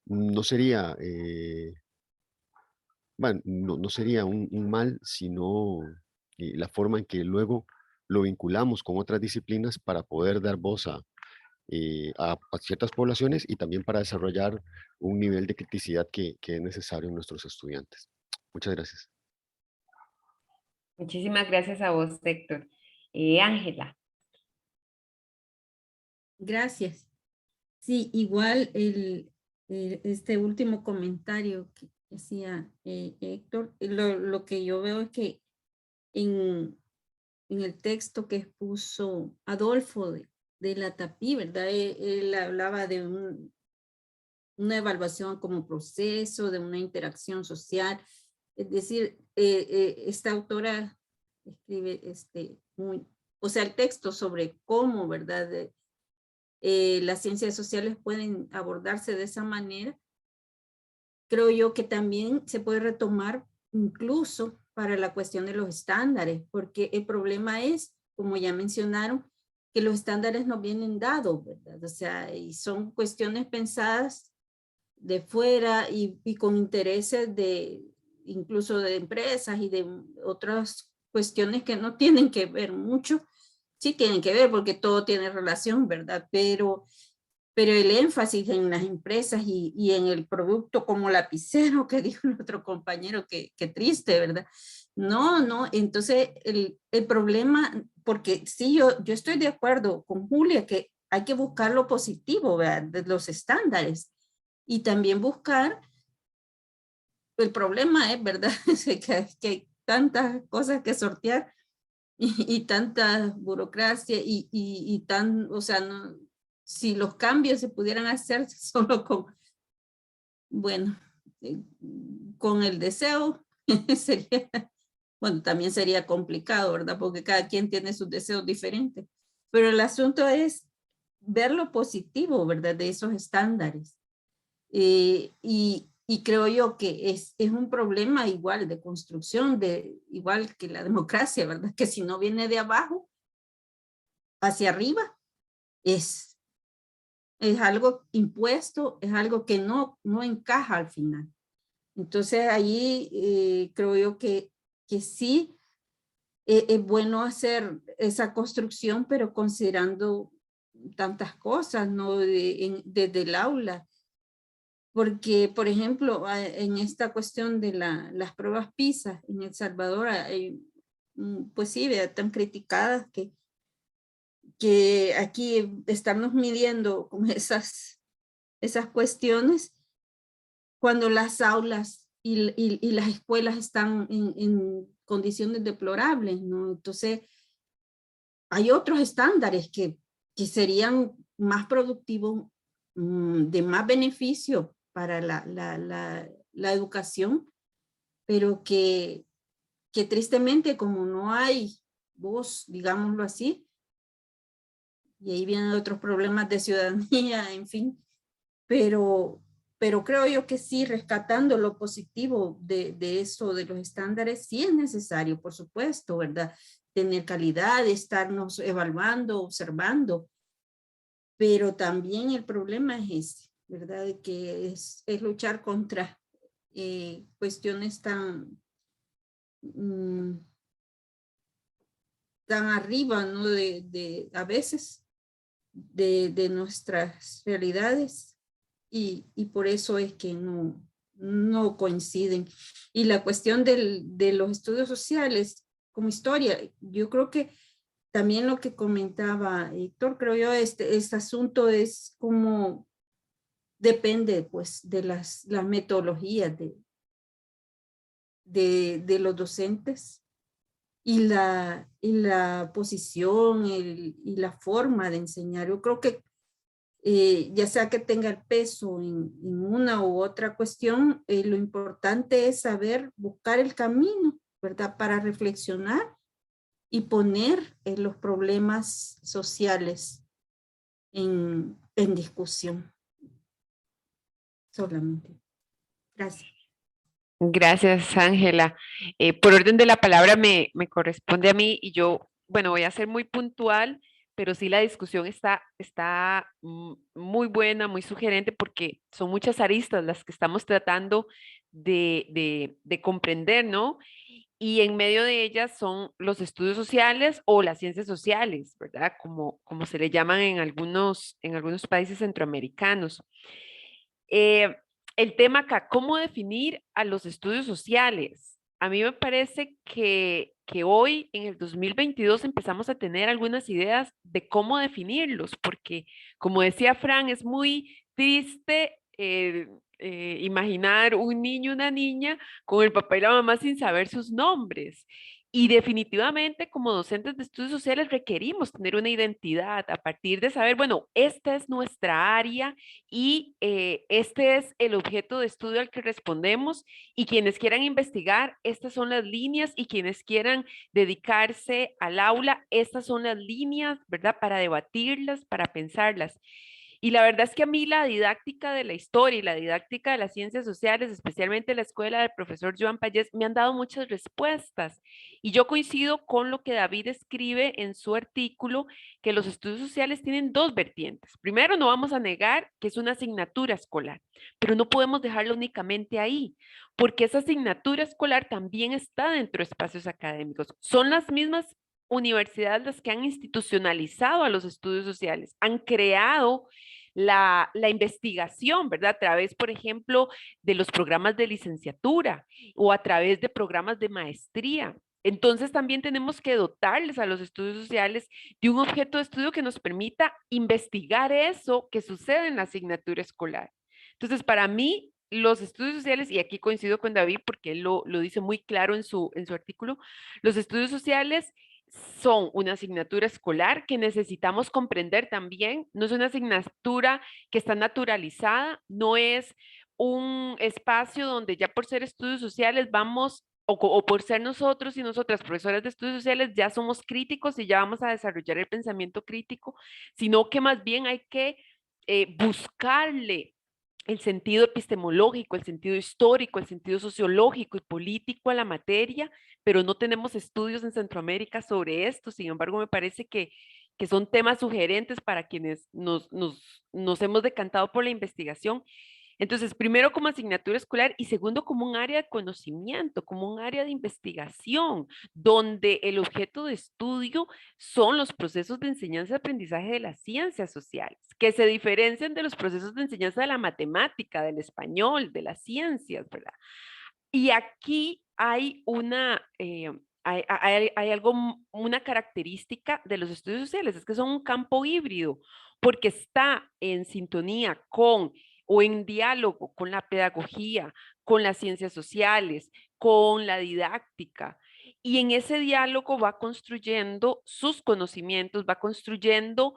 no sería, bueno, no sería un mal, sino la forma en que luego lo vinculamos con otras disciplinas para poder dar voz a ciertas poblaciones y también para desarrollar un nivel de criticidad que es necesario en nuestros estudiantes. Muchas gracias. Muchísimas gracias a vos, Héctor. Ángela. Gracias. Sí, igual este último comentario que hacía Héctor, lo que yo veo es que en el texto que expuso Adolfo de la Tapí, ¿verdad? Él hablaba de una evaluación como proceso, de una interacción social. Es decir, esta autora escribe o sea, el texto sobre cómo, ¿verdad? Las ciencias sociales pueden abordarse de esa manera. Creo yo que también se puede retomar incluso para la cuestión de los estándares, porque el problema es, como ya mencionaron, que los estándares no vienen dados, ¿verdad? O sea, y son cuestiones pensadas de fuera y con intereses incluso de empresas y de otras cuestiones que no tienen que ver mucho. Sí tienen que ver porque todo tiene relación, ¿verdad? Pero el énfasis en las empresas y en el producto como lapicero que dijo nuestro compañero, que triste, ¿verdad? No, entonces el problema, porque sí, yo estoy de acuerdo con Julia que hay que buscar lo positivo, ¿verdad? De los estándares y también buscar, el problema es, ¿verdad? que hay tantas cosas que sortear y tanta burocracia y o sea, no, si los cambios se pudieran hacer solo con, bueno, con el deseo, sería, bueno, también sería complicado, ¿verdad? Porque cada quien tiene sus deseos diferentes. Pero el asunto es ver lo positivo, ¿verdad? De esos estándares. Y creo yo que es un problema igual de construcción, igual que la democracia, ¿verdad? Que si no viene de abajo hacia arriba, es algo impuesto, es algo que no encaja al final. Entonces ahí creo yo que sí es bueno hacer esa construcción, pero considerando tantas cosas, ¿no? Desde el aula. Porque, por ejemplo, en esta cuestión de las pruebas PISA en El Salvador, pues sí, tan criticadas que aquí estarnos midiendo con esas cuestiones cuando las aulas y las escuelas están en condiciones deplorables, ¿no? Entonces, hay otros estándares que serían más productivos, de más beneficio para la educación, pero que tristemente como no hay voz, digámoslo así, y ahí vienen otros problemas de ciudadanía, en fin, pero creo yo que sí, rescatando lo positivo de eso, de los estándares, sí es necesario, por supuesto, ¿verdad? Tener calidad, estarnos evaluando, observando, pero también el problema es ese, ¿verdad? De que es luchar contra cuestiones tan arriba, ¿no? A veces de nuestras realidades y por eso es que no coinciden. Y la cuestión de los estudios sociales como historia, yo creo que también lo que comentaba Héctor, creo yo, este asunto es como depende pues de las metodologías de los docentes y la posición y la forma de enseñar. Yo creo que ya sea que tenga el peso en una u otra cuestión, lo importante es saber buscar el camino, ¿verdad? Para reflexionar y poner los problemas sociales en discusión. Solamente. Gracias. Gracias, Ángela. Por orden de la palabra me corresponde a mí y yo, bueno, voy a ser muy puntual, pero sí la discusión está muy buena, muy sugerente porque son muchas aristas las que estamos tratando de comprender, ¿no? Y en medio de ellas son los estudios sociales o las ciencias sociales, ¿verdad? Como se le llaman en algunos países centroamericanos. El tema acá, ¿cómo definir a los estudios sociales? a mí me parece que hoy, en el 2022, empezamos a tener algunas ideas de cómo definirlos, porque, como decía Fran, es muy triste imaginar un niño, una niña con el papá y la mamá sin saber sus nombres. Y definitivamente, como docentes de estudios sociales, requerimos tener una identidad a partir de saber, bueno, esta es nuestra área y este es el objeto de estudio al que respondemos, y quienes quieran investigar, estas son las líneas, y quienes quieran dedicarse al aula, estas son las líneas, ¿verdad? Para debatirlas, para pensarlas. Y la verdad es que a mí la didáctica de la historia y la didáctica de las ciencias sociales, especialmente la escuela del profesor Joan Payés, me han dado muchas respuestas. Y yo coincido con lo que David escribe en su artículo, que los estudios sociales tienen dos vertientes. Primero, no vamos a negar que es una asignatura escolar, pero no podemos dejarlo únicamente ahí, porque esa asignatura escolar también está dentro de espacios académicos. Son las mismas universidades las que han institucionalizado a los estudios sociales, han creado la investigación, ¿verdad? A través, por ejemplo, de los programas de licenciatura o a través de programas de maestría. Entonces también tenemos que dotarles a los estudios sociales de un objeto de estudio que nos permita investigar eso que sucede en la asignatura escolar. Entonces, para mí, los estudios sociales, y aquí coincido con David porque él lo dice muy claro en su artículo, los estudios sociales son una asignatura escolar que necesitamos comprender también. No es una asignatura que está naturalizada, no es un espacio donde ya por ser estudios sociales vamos, o por ser nosotros y nosotras profesoras de estudios sociales, ya somos críticos y ya vamos a desarrollar el pensamiento crítico, sino que más bien hay que buscarle el sentido epistemológico, el sentido histórico, el sentido sociológico y político a la materia, pero no tenemos estudios en Centroamérica sobre esto. Sin embargo, me parece que son temas sugerentes para quienes nos hemos decantado por la investigación. Entonces, primero como asignatura escolar y segundo como un área de conocimiento, como un área de investigación, donde el objeto de estudio son los procesos de enseñanza y aprendizaje de las ciencias sociales, que se diferencian de los procesos de enseñanza de la matemática, del español, de las ciencias, ¿verdad? Y aquí hay una característica de los estudios sociales, es que son un campo híbrido, porque está en sintonía con o en diálogo con la pedagogía, con las ciencias sociales, con la didáctica. Y en ese diálogo va construyendo sus conocimientos, va construyendo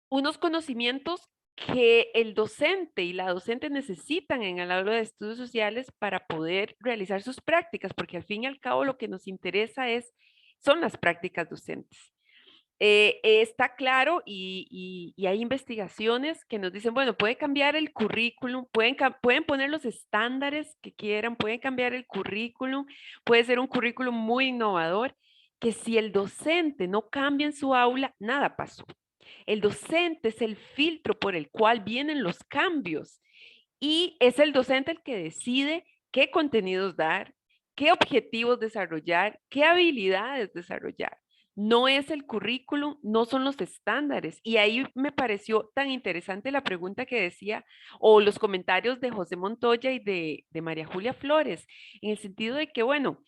unos conocimientos que el docente y la docente necesitan en el aula de estudios sociales para poder realizar sus prácticas, porque al fin y al cabo lo que nos interesa son las prácticas docentes. Está claro y hay investigaciones que nos dicen, bueno, puede cambiar el currículum, pueden poner los estándares que quieran, pueden cambiar el currículum, puede ser un currículum muy innovador, que si el docente no cambia en su aula, nada pasó. El docente es el filtro por el cual vienen los cambios y es el docente el que decide qué contenidos dar, qué objetivos desarrollar, qué habilidades desarrollar. No es el currículum, no son los estándares. Y ahí me pareció tan interesante la pregunta que decía, o los comentarios de José Montoya y de María Julia Flores, en el sentido de que, bueno,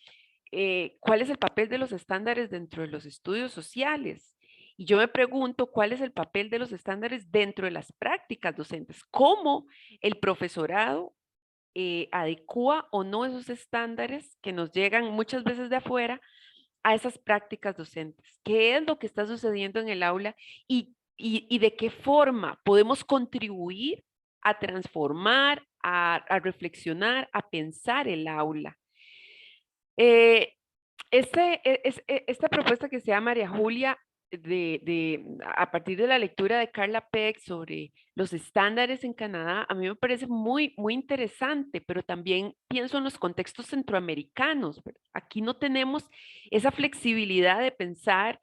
¿cuál es el papel de los estándares dentro de los estudios sociales? Y yo me pregunto cuál es el papel de los estándares dentro de las prácticas docentes. ¿Cómo el profesorado adecua o no esos estándares que nos llegan muchas veces de afuera a esas prácticas docentes? ¿Qué es lo que está sucediendo en el aula y de qué forma podemos contribuir a transformar, a reflexionar, a pensar el aula? Esta propuesta que se llama María Julia, a partir de la lectura de Carla Peck sobre los estándares en Canadá, a mí me parece muy, muy interesante, pero también pienso en los contextos centroamericanos. Aquí no tenemos esa flexibilidad de pensar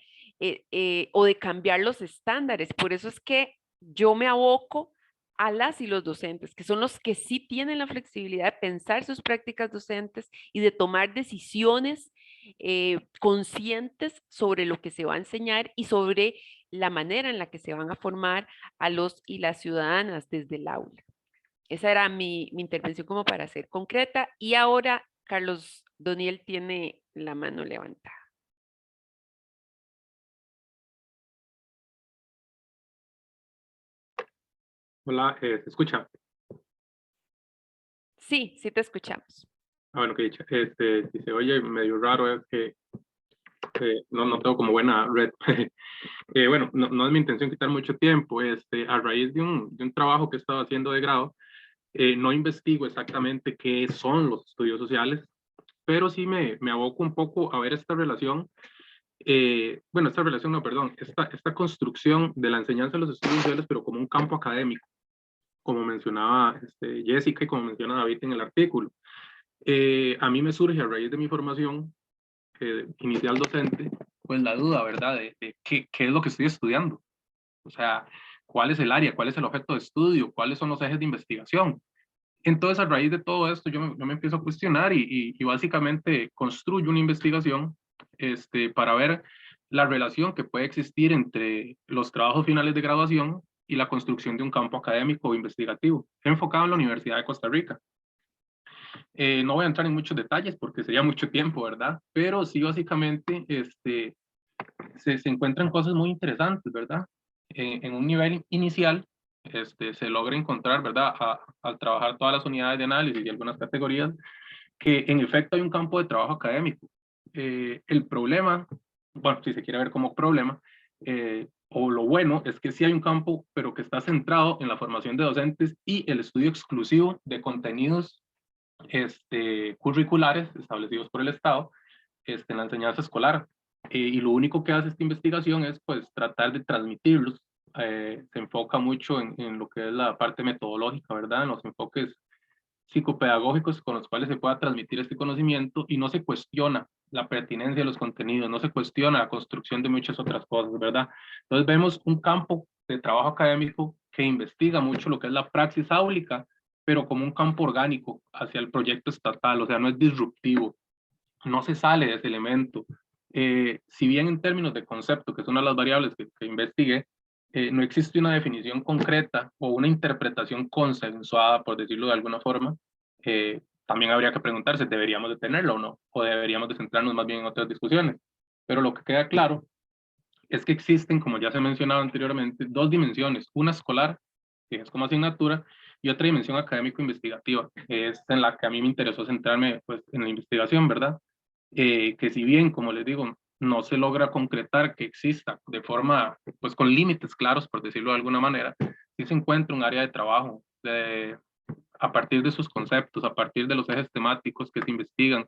o de cambiar los estándares. Por eso es que yo me aboco a las y los docentes, que son los que sí tienen la flexibilidad de pensar sus prácticas docentes y de tomar decisiones conscientes sobre lo que se va a enseñar y sobre la manera en la que se van a formar a los y las ciudadanas desde el aula. Esa era mi intervención como para ser concreta y ahora Carlos Doniel tiene la mano levantada. Hola, ¿se escucha? Sí, sí te escuchamos. Bueno, que dicho, si se oye medio raro es que no tengo como buena red. Bueno, no es mi intención quitar mucho tiempo. A raíz de un trabajo que he estado haciendo de grado, no investigo exactamente qué son los estudios sociales, pero sí me aboco un poco a ver esta relación, bueno, esta relación, no, perdón, esta construcción de la enseñanza de los estudios sociales, pero como un campo académico, como mencionaba Jessica y como menciona David en el artículo. A mí me surge a raíz de mi formación inicial docente, pues la duda, ¿verdad? De qué es lo que estoy estudiando. O sea, ¿cuál es el área? ¿Cuál es el objeto de estudio? ¿Cuáles son los ejes de investigación? Entonces, a raíz de todo esto, yo me empiezo a cuestionar y básicamente construyo una investigación para ver la relación que puede existir entre los trabajos finales de graduación y la construcción de un campo académico o investigativo, enfocado en la Universidad de Costa Rica. No voy a entrar en muchos detalles porque sería mucho tiempo, ¿verdad? Pero sí, básicamente, se encuentran cosas muy interesantes, ¿verdad? En un nivel inicial, se logra encontrar, ¿verdad? Al trabajar todas las unidades de análisis y algunas categorías, que en efecto hay un campo de trabajo académico. El problema, bueno, si se quiere ver como problema, o lo bueno es que sí hay un campo, pero que está centrado en la formación de docentes y el estudio exclusivo de contenidos curriculares establecidos por el Estado en la enseñanza escolar. Y lo único que hace esta investigación es pues tratar de transmitirlos. Se enfoca mucho en lo que es la parte metodológica, ¿verdad? En los enfoques psicopedagógicos con los cuales se pueda transmitir este conocimiento y no se cuestiona la pertinencia de los contenidos, no se cuestiona la construcción de muchas otras cosas, ¿verdad? Entonces vemos un campo de trabajo académico que investiga mucho lo que es la praxis áulica, pero como un campo orgánico hacia el proyecto estatal, o sea, no es disruptivo, no se sale de ese elemento. Si bien en términos de concepto, que es una de las variables que investigué, no existe una definición concreta o una interpretación consensuada, por decirlo de alguna forma, también habría que preguntarse, ¿deberíamos de tenerlo o no? ¿O deberíamos de centrarnos más bien en otras discusiones? Pero lo que queda claro es que existen, como ya se ha mencionado anteriormente, dos dimensiones, una escolar, que es como asignatura, y otra dimensión académico-investigativa, que es en la que a mí me interesó centrarme pues, en la investigación, ¿verdad? Que si bien, como les digo, no se logra concretar que exista de forma, pues con límites claros, por decirlo de alguna manera, sí se encuentra un área de trabajo a partir de sus conceptos, a partir de los ejes temáticos que se investigan,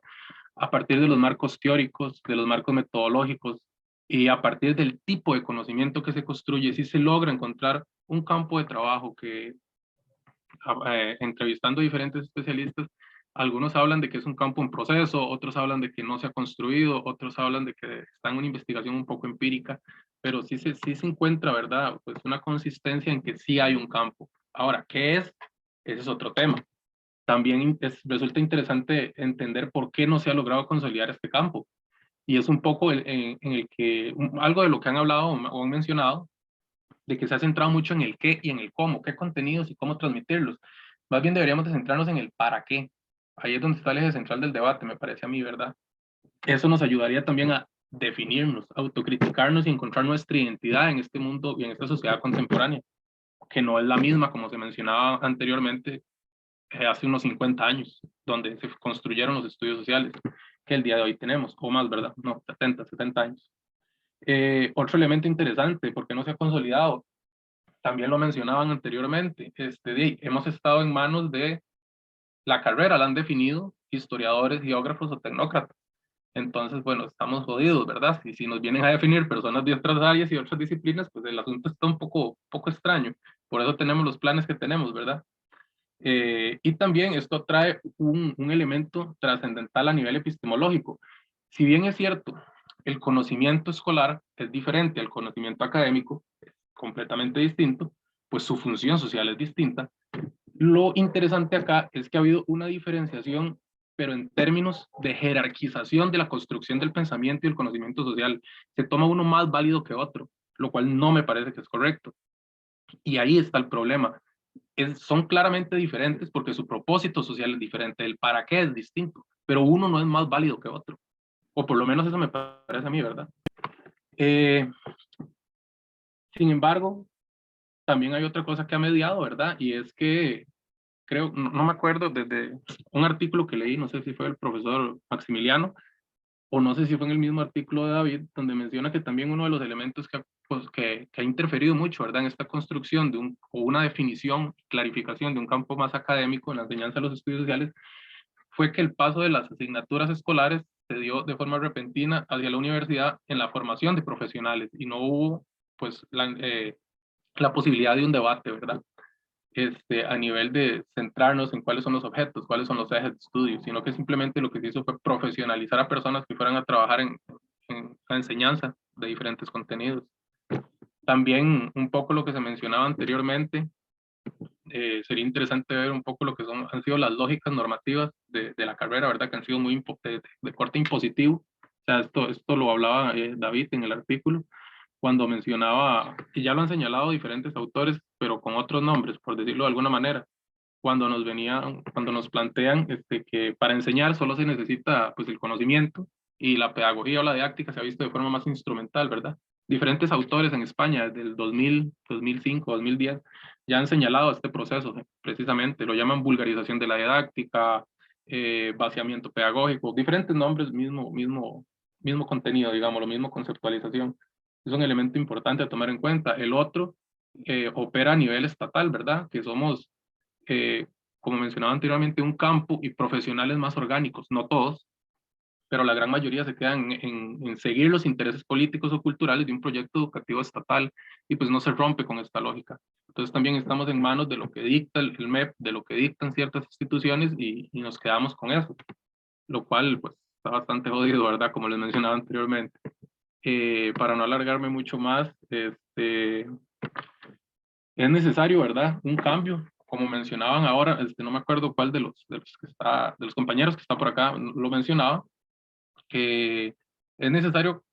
a partir de los marcos teóricos, de los marcos metodológicos y a partir del tipo de conocimiento que se construye, sí se logra encontrar un campo de trabajo que, entrevistando a diferentes especialistas, algunos hablan de que es un campo en proceso, otros hablan de que no se ha construido, otros hablan de que está en una investigación un poco empírica, pero sí se encuentra, ¿verdad? Pues una consistencia en que sí hay un campo. Ahora, ¿qué es? Ese es otro tema. También resulta interesante entender por qué no se ha logrado consolidar este campo. Y es un poco en el que, algo de lo que han hablado o han mencionado, de que se ha centrado mucho en el qué y en el cómo, qué contenidos y cómo transmitirlos. Más bien deberíamos de centrarnos en el para qué. Ahí es donde está el eje central del debate, me parece a mí, ¿verdad? Eso nos ayudaría también a definirnos, autocriticarnos y encontrar nuestra identidad en este mundo y en esta sociedad contemporánea, que no es la misma, como se mencionaba anteriormente, hace unos 50 años, donde se construyeron los estudios sociales, que el día de hoy tenemos, o más, ¿verdad? No, 70 años. Otro elemento interesante, porque no se ha consolidado, también lo mencionaban anteriormente, hemos estado en manos de la carrera, la han definido historiadores, geógrafos o tecnócratas. Entonces, bueno, estamos jodidos, ¿verdad? Y si nos vienen a definir personas de otras áreas y otras disciplinas, pues el asunto está un poco extraño. Por eso tenemos los planes que tenemos, ¿verdad? Y también esto trae un elemento trascendental a nivel epistemológico. Si bien es cierto, el conocimiento escolar es diferente al conocimiento académico, es completamente distinto, pues su función social es distinta. Lo interesante acá es que ha habido una diferenciación, pero en términos de jerarquización de la construcción del pensamiento y el conocimiento social. Se toma uno más válido que otro, lo cual no me parece que es correcto. Y ahí está el problema. Son claramente diferentes porque su propósito social es diferente, el para qué es distinto. pero uno no es más válido que otro, o por lo menos eso me parece a mí, ¿verdad? Sin embargo, también hay otra cosa que ha mediado, ¿verdad? Y es que creo, no me acuerdo, desde un artículo que leí, no sé si fue el profesor Maximiliano, o no sé si fue en el mismo artículo de David, donde menciona que también uno de los elementos que ha interferido mucho, ¿verdad?, en esta construcción de o una definición, clarificación de un campo más académico en la enseñanza de los estudios sociales, fue que el paso de las asignaturas escolares se dio de forma repentina hacia la universidad en la formación de profesionales, y no hubo, pues, la posibilidad de un debate, ¿verdad?, a nivel de centrarnos en cuáles son los objetos, cuáles son los ejes de estudio, sino que simplemente lo que se hizo fue profesionalizar a personas que fueran a trabajar en la enseñanza de diferentes contenidos. También un poco lo que se mencionaba anteriormente, sería interesante ver un poco lo que han sido las lógicas normativas de la carrera, ¿verdad? Que han sido muy de corte impositivo. O sea, esto lo hablaba David en el artículo, cuando mencionaba, y ya lo han señalado diferentes autores, pero con otros nombres, por decirlo de alguna manera, cuando nos plantean que para enseñar solo se necesita, pues, el conocimiento, y la pedagogía o la didáctica se ha visto de forma más instrumental, ¿verdad? Diferentes autores en España, desde el 2000, 2005, 2010, ya han señalado este proceso, precisamente, lo llaman vulgarización de la didáctica, vaciamiento pedagógico, diferentes nombres, mismo contenido, digamos, lo mismo conceptualización. Es un elemento importante a tomar en cuenta. El otro opera a nivel estatal, ¿verdad? Que somos, como mencionaba anteriormente, un campo y profesionales más orgánicos, no todos, pero la gran mayoría se quedan en seguir los intereses políticos o culturales de un proyecto educativo estatal, y pues no se rompe con esta lógica. Entonces también estamos en manos de lo que dicta el MEP, de lo que dictan ciertas instituciones, y nos quedamos con eso, lo cual pues está bastante jodido, ¿verdad? Como les mencionaba anteriormente. Para no alargarme mucho más, es necesario, ¿verdad?, un cambio. Como mencionaban ahora, no me acuerdo cuál de los compañeros que está por acá lo mencionaba, que es necesario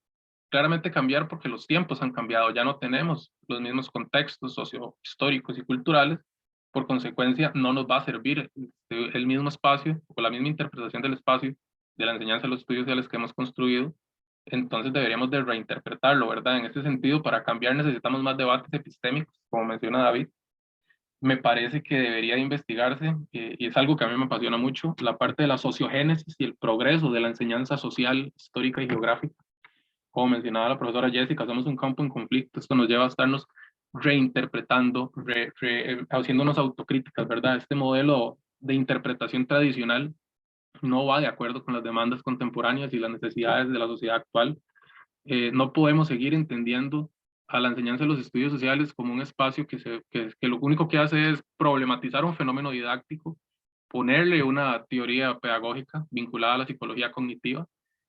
claramente cambiar porque los tiempos han cambiado, ya no tenemos los mismos contextos sociohistóricos y culturales, por consecuencia no nos va a servir el mismo espacio o la misma interpretación del espacio de la enseñanza de los estudios sociales que hemos construido. Entonces deberíamos de reinterpretarlo, ¿verdad? En este sentido, para cambiar necesitamos más debates epistémicos, como menciona David. Me parece que debería investigarse, y es algo que a mí me apasiona mucho, la parte de la sociogénesis y el progreso de la enseñanza social, histórica y geográfica. Como mencionaba la profesora Jessica, somos un campo en conflicto. Esto nos lleva a estarnos reinterpretando, haciéndonos autocríticas, ¿verdad? Este modelo de interpretación tradicional no va de acuerdo con las demandas contemporáneas y las necesidades de la sociedad actual. No podemos seguir entendiendo a la enseñanza de los estudios sociales como un espacio que lo único que hace es problematizar un fenómeno didáctico, ponerle una teoría pedagógica vinculada a la psicología cognitiva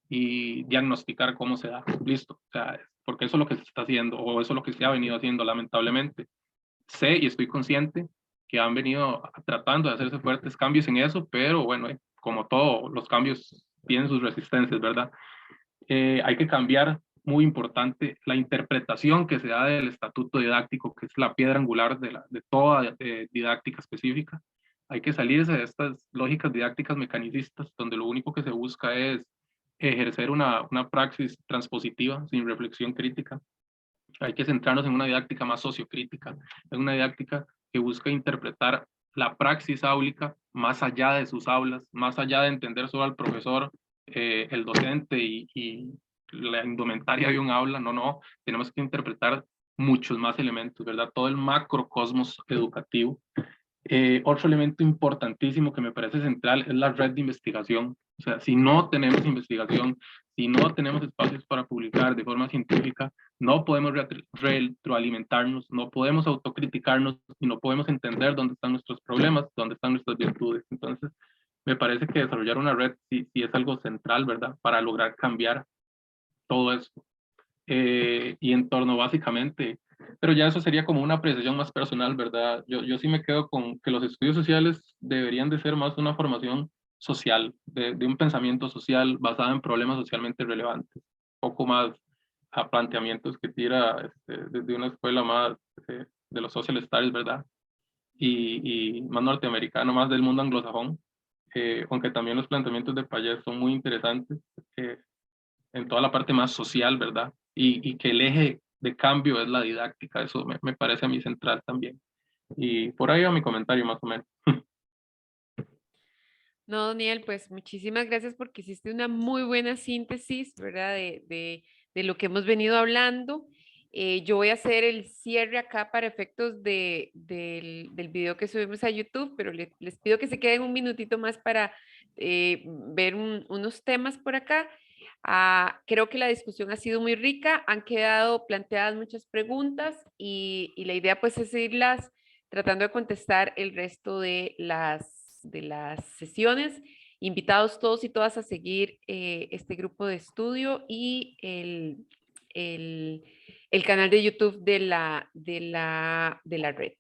y diagnosticar cómo se da. Listo. O sea, porque eso es lo que se está haciendo, o eso es lo que se ha venido haciendo, lamentablemente. Sé y estoy consciente que han venido tratando de hacerse fuertes cambios en eso, pero bueno, como todo, los cambios tienen sus resistencias, ¿verdad? Hay que cambiar, muy importante, la interpretación que se da del estatuto didáctico, que es la piedra angular de toda didáctica específica. Hay que salirse de estas lógicas didácticas mecanicistas, donde lo único que se busca es ejercer una praxis transpositiva sin reflexión crítica. Hay que centrarnos en una didáctica más sociocrítica, en una didáctica que busca interpretar la praxis áulica más allá de sus aulas, más allá de entender solo al profesor, el docente y la indumentaria de un aula. No, tenemos que interpretar muchos más elementos, ¿verdad? Todo el macrocosmos educativo. Otro elemento importantísimo que me parece central es la red de investigación. O sea, si no tenemos investigación, si no tenemos espacios para publicar de forma científica, no podemos retroalimentarnos, no podemos autocriticarnos y no podemos entender dónde están nuestros problemas, dónde están nuestras virtudes. Entonces, me parece que desarrollar una red sí es algo central, ¿verdad?, para lograr cambiar todo eso. Y en torno básicamente, pero ya eso sería como una apreciación más personal, ¿verdad? Yo sí me quedo con que los estudios sociales deberían de ser más una formación social, de un pensamiento social basado en problemas socialmente relevantes, poco más a planteamientos que tira desde una escuela más de los social studies, ¿verdad? Y más norteamericano, más del mundo anglosajón. aunque también los planteamientos de Payet son muy interesantes en toda la parte más social, ¿verdad? Y que el eje de cambio es la didáctica, eso me parece a mí central también. Y por ahí va mi comentario más o menos. No, Daniel, pues muchísimas gracias porque hiciste una muy buena síntesis, ¿verdad? De lo que hemos venido hablando. Yo voy a hacer el cierre acá para efectos del video que subimos a YouTube, pero les pido que se queden un minutito más para ver unos temas por acá. Creo que la discusión ha sido muy rica, han quedado planteadas muchas preguntas y la idea pues es irlas tratando de contestar el resto de las sesiones. Invitados todos y todas a seguir este grupo de estudio y el canal de YouTube de la red.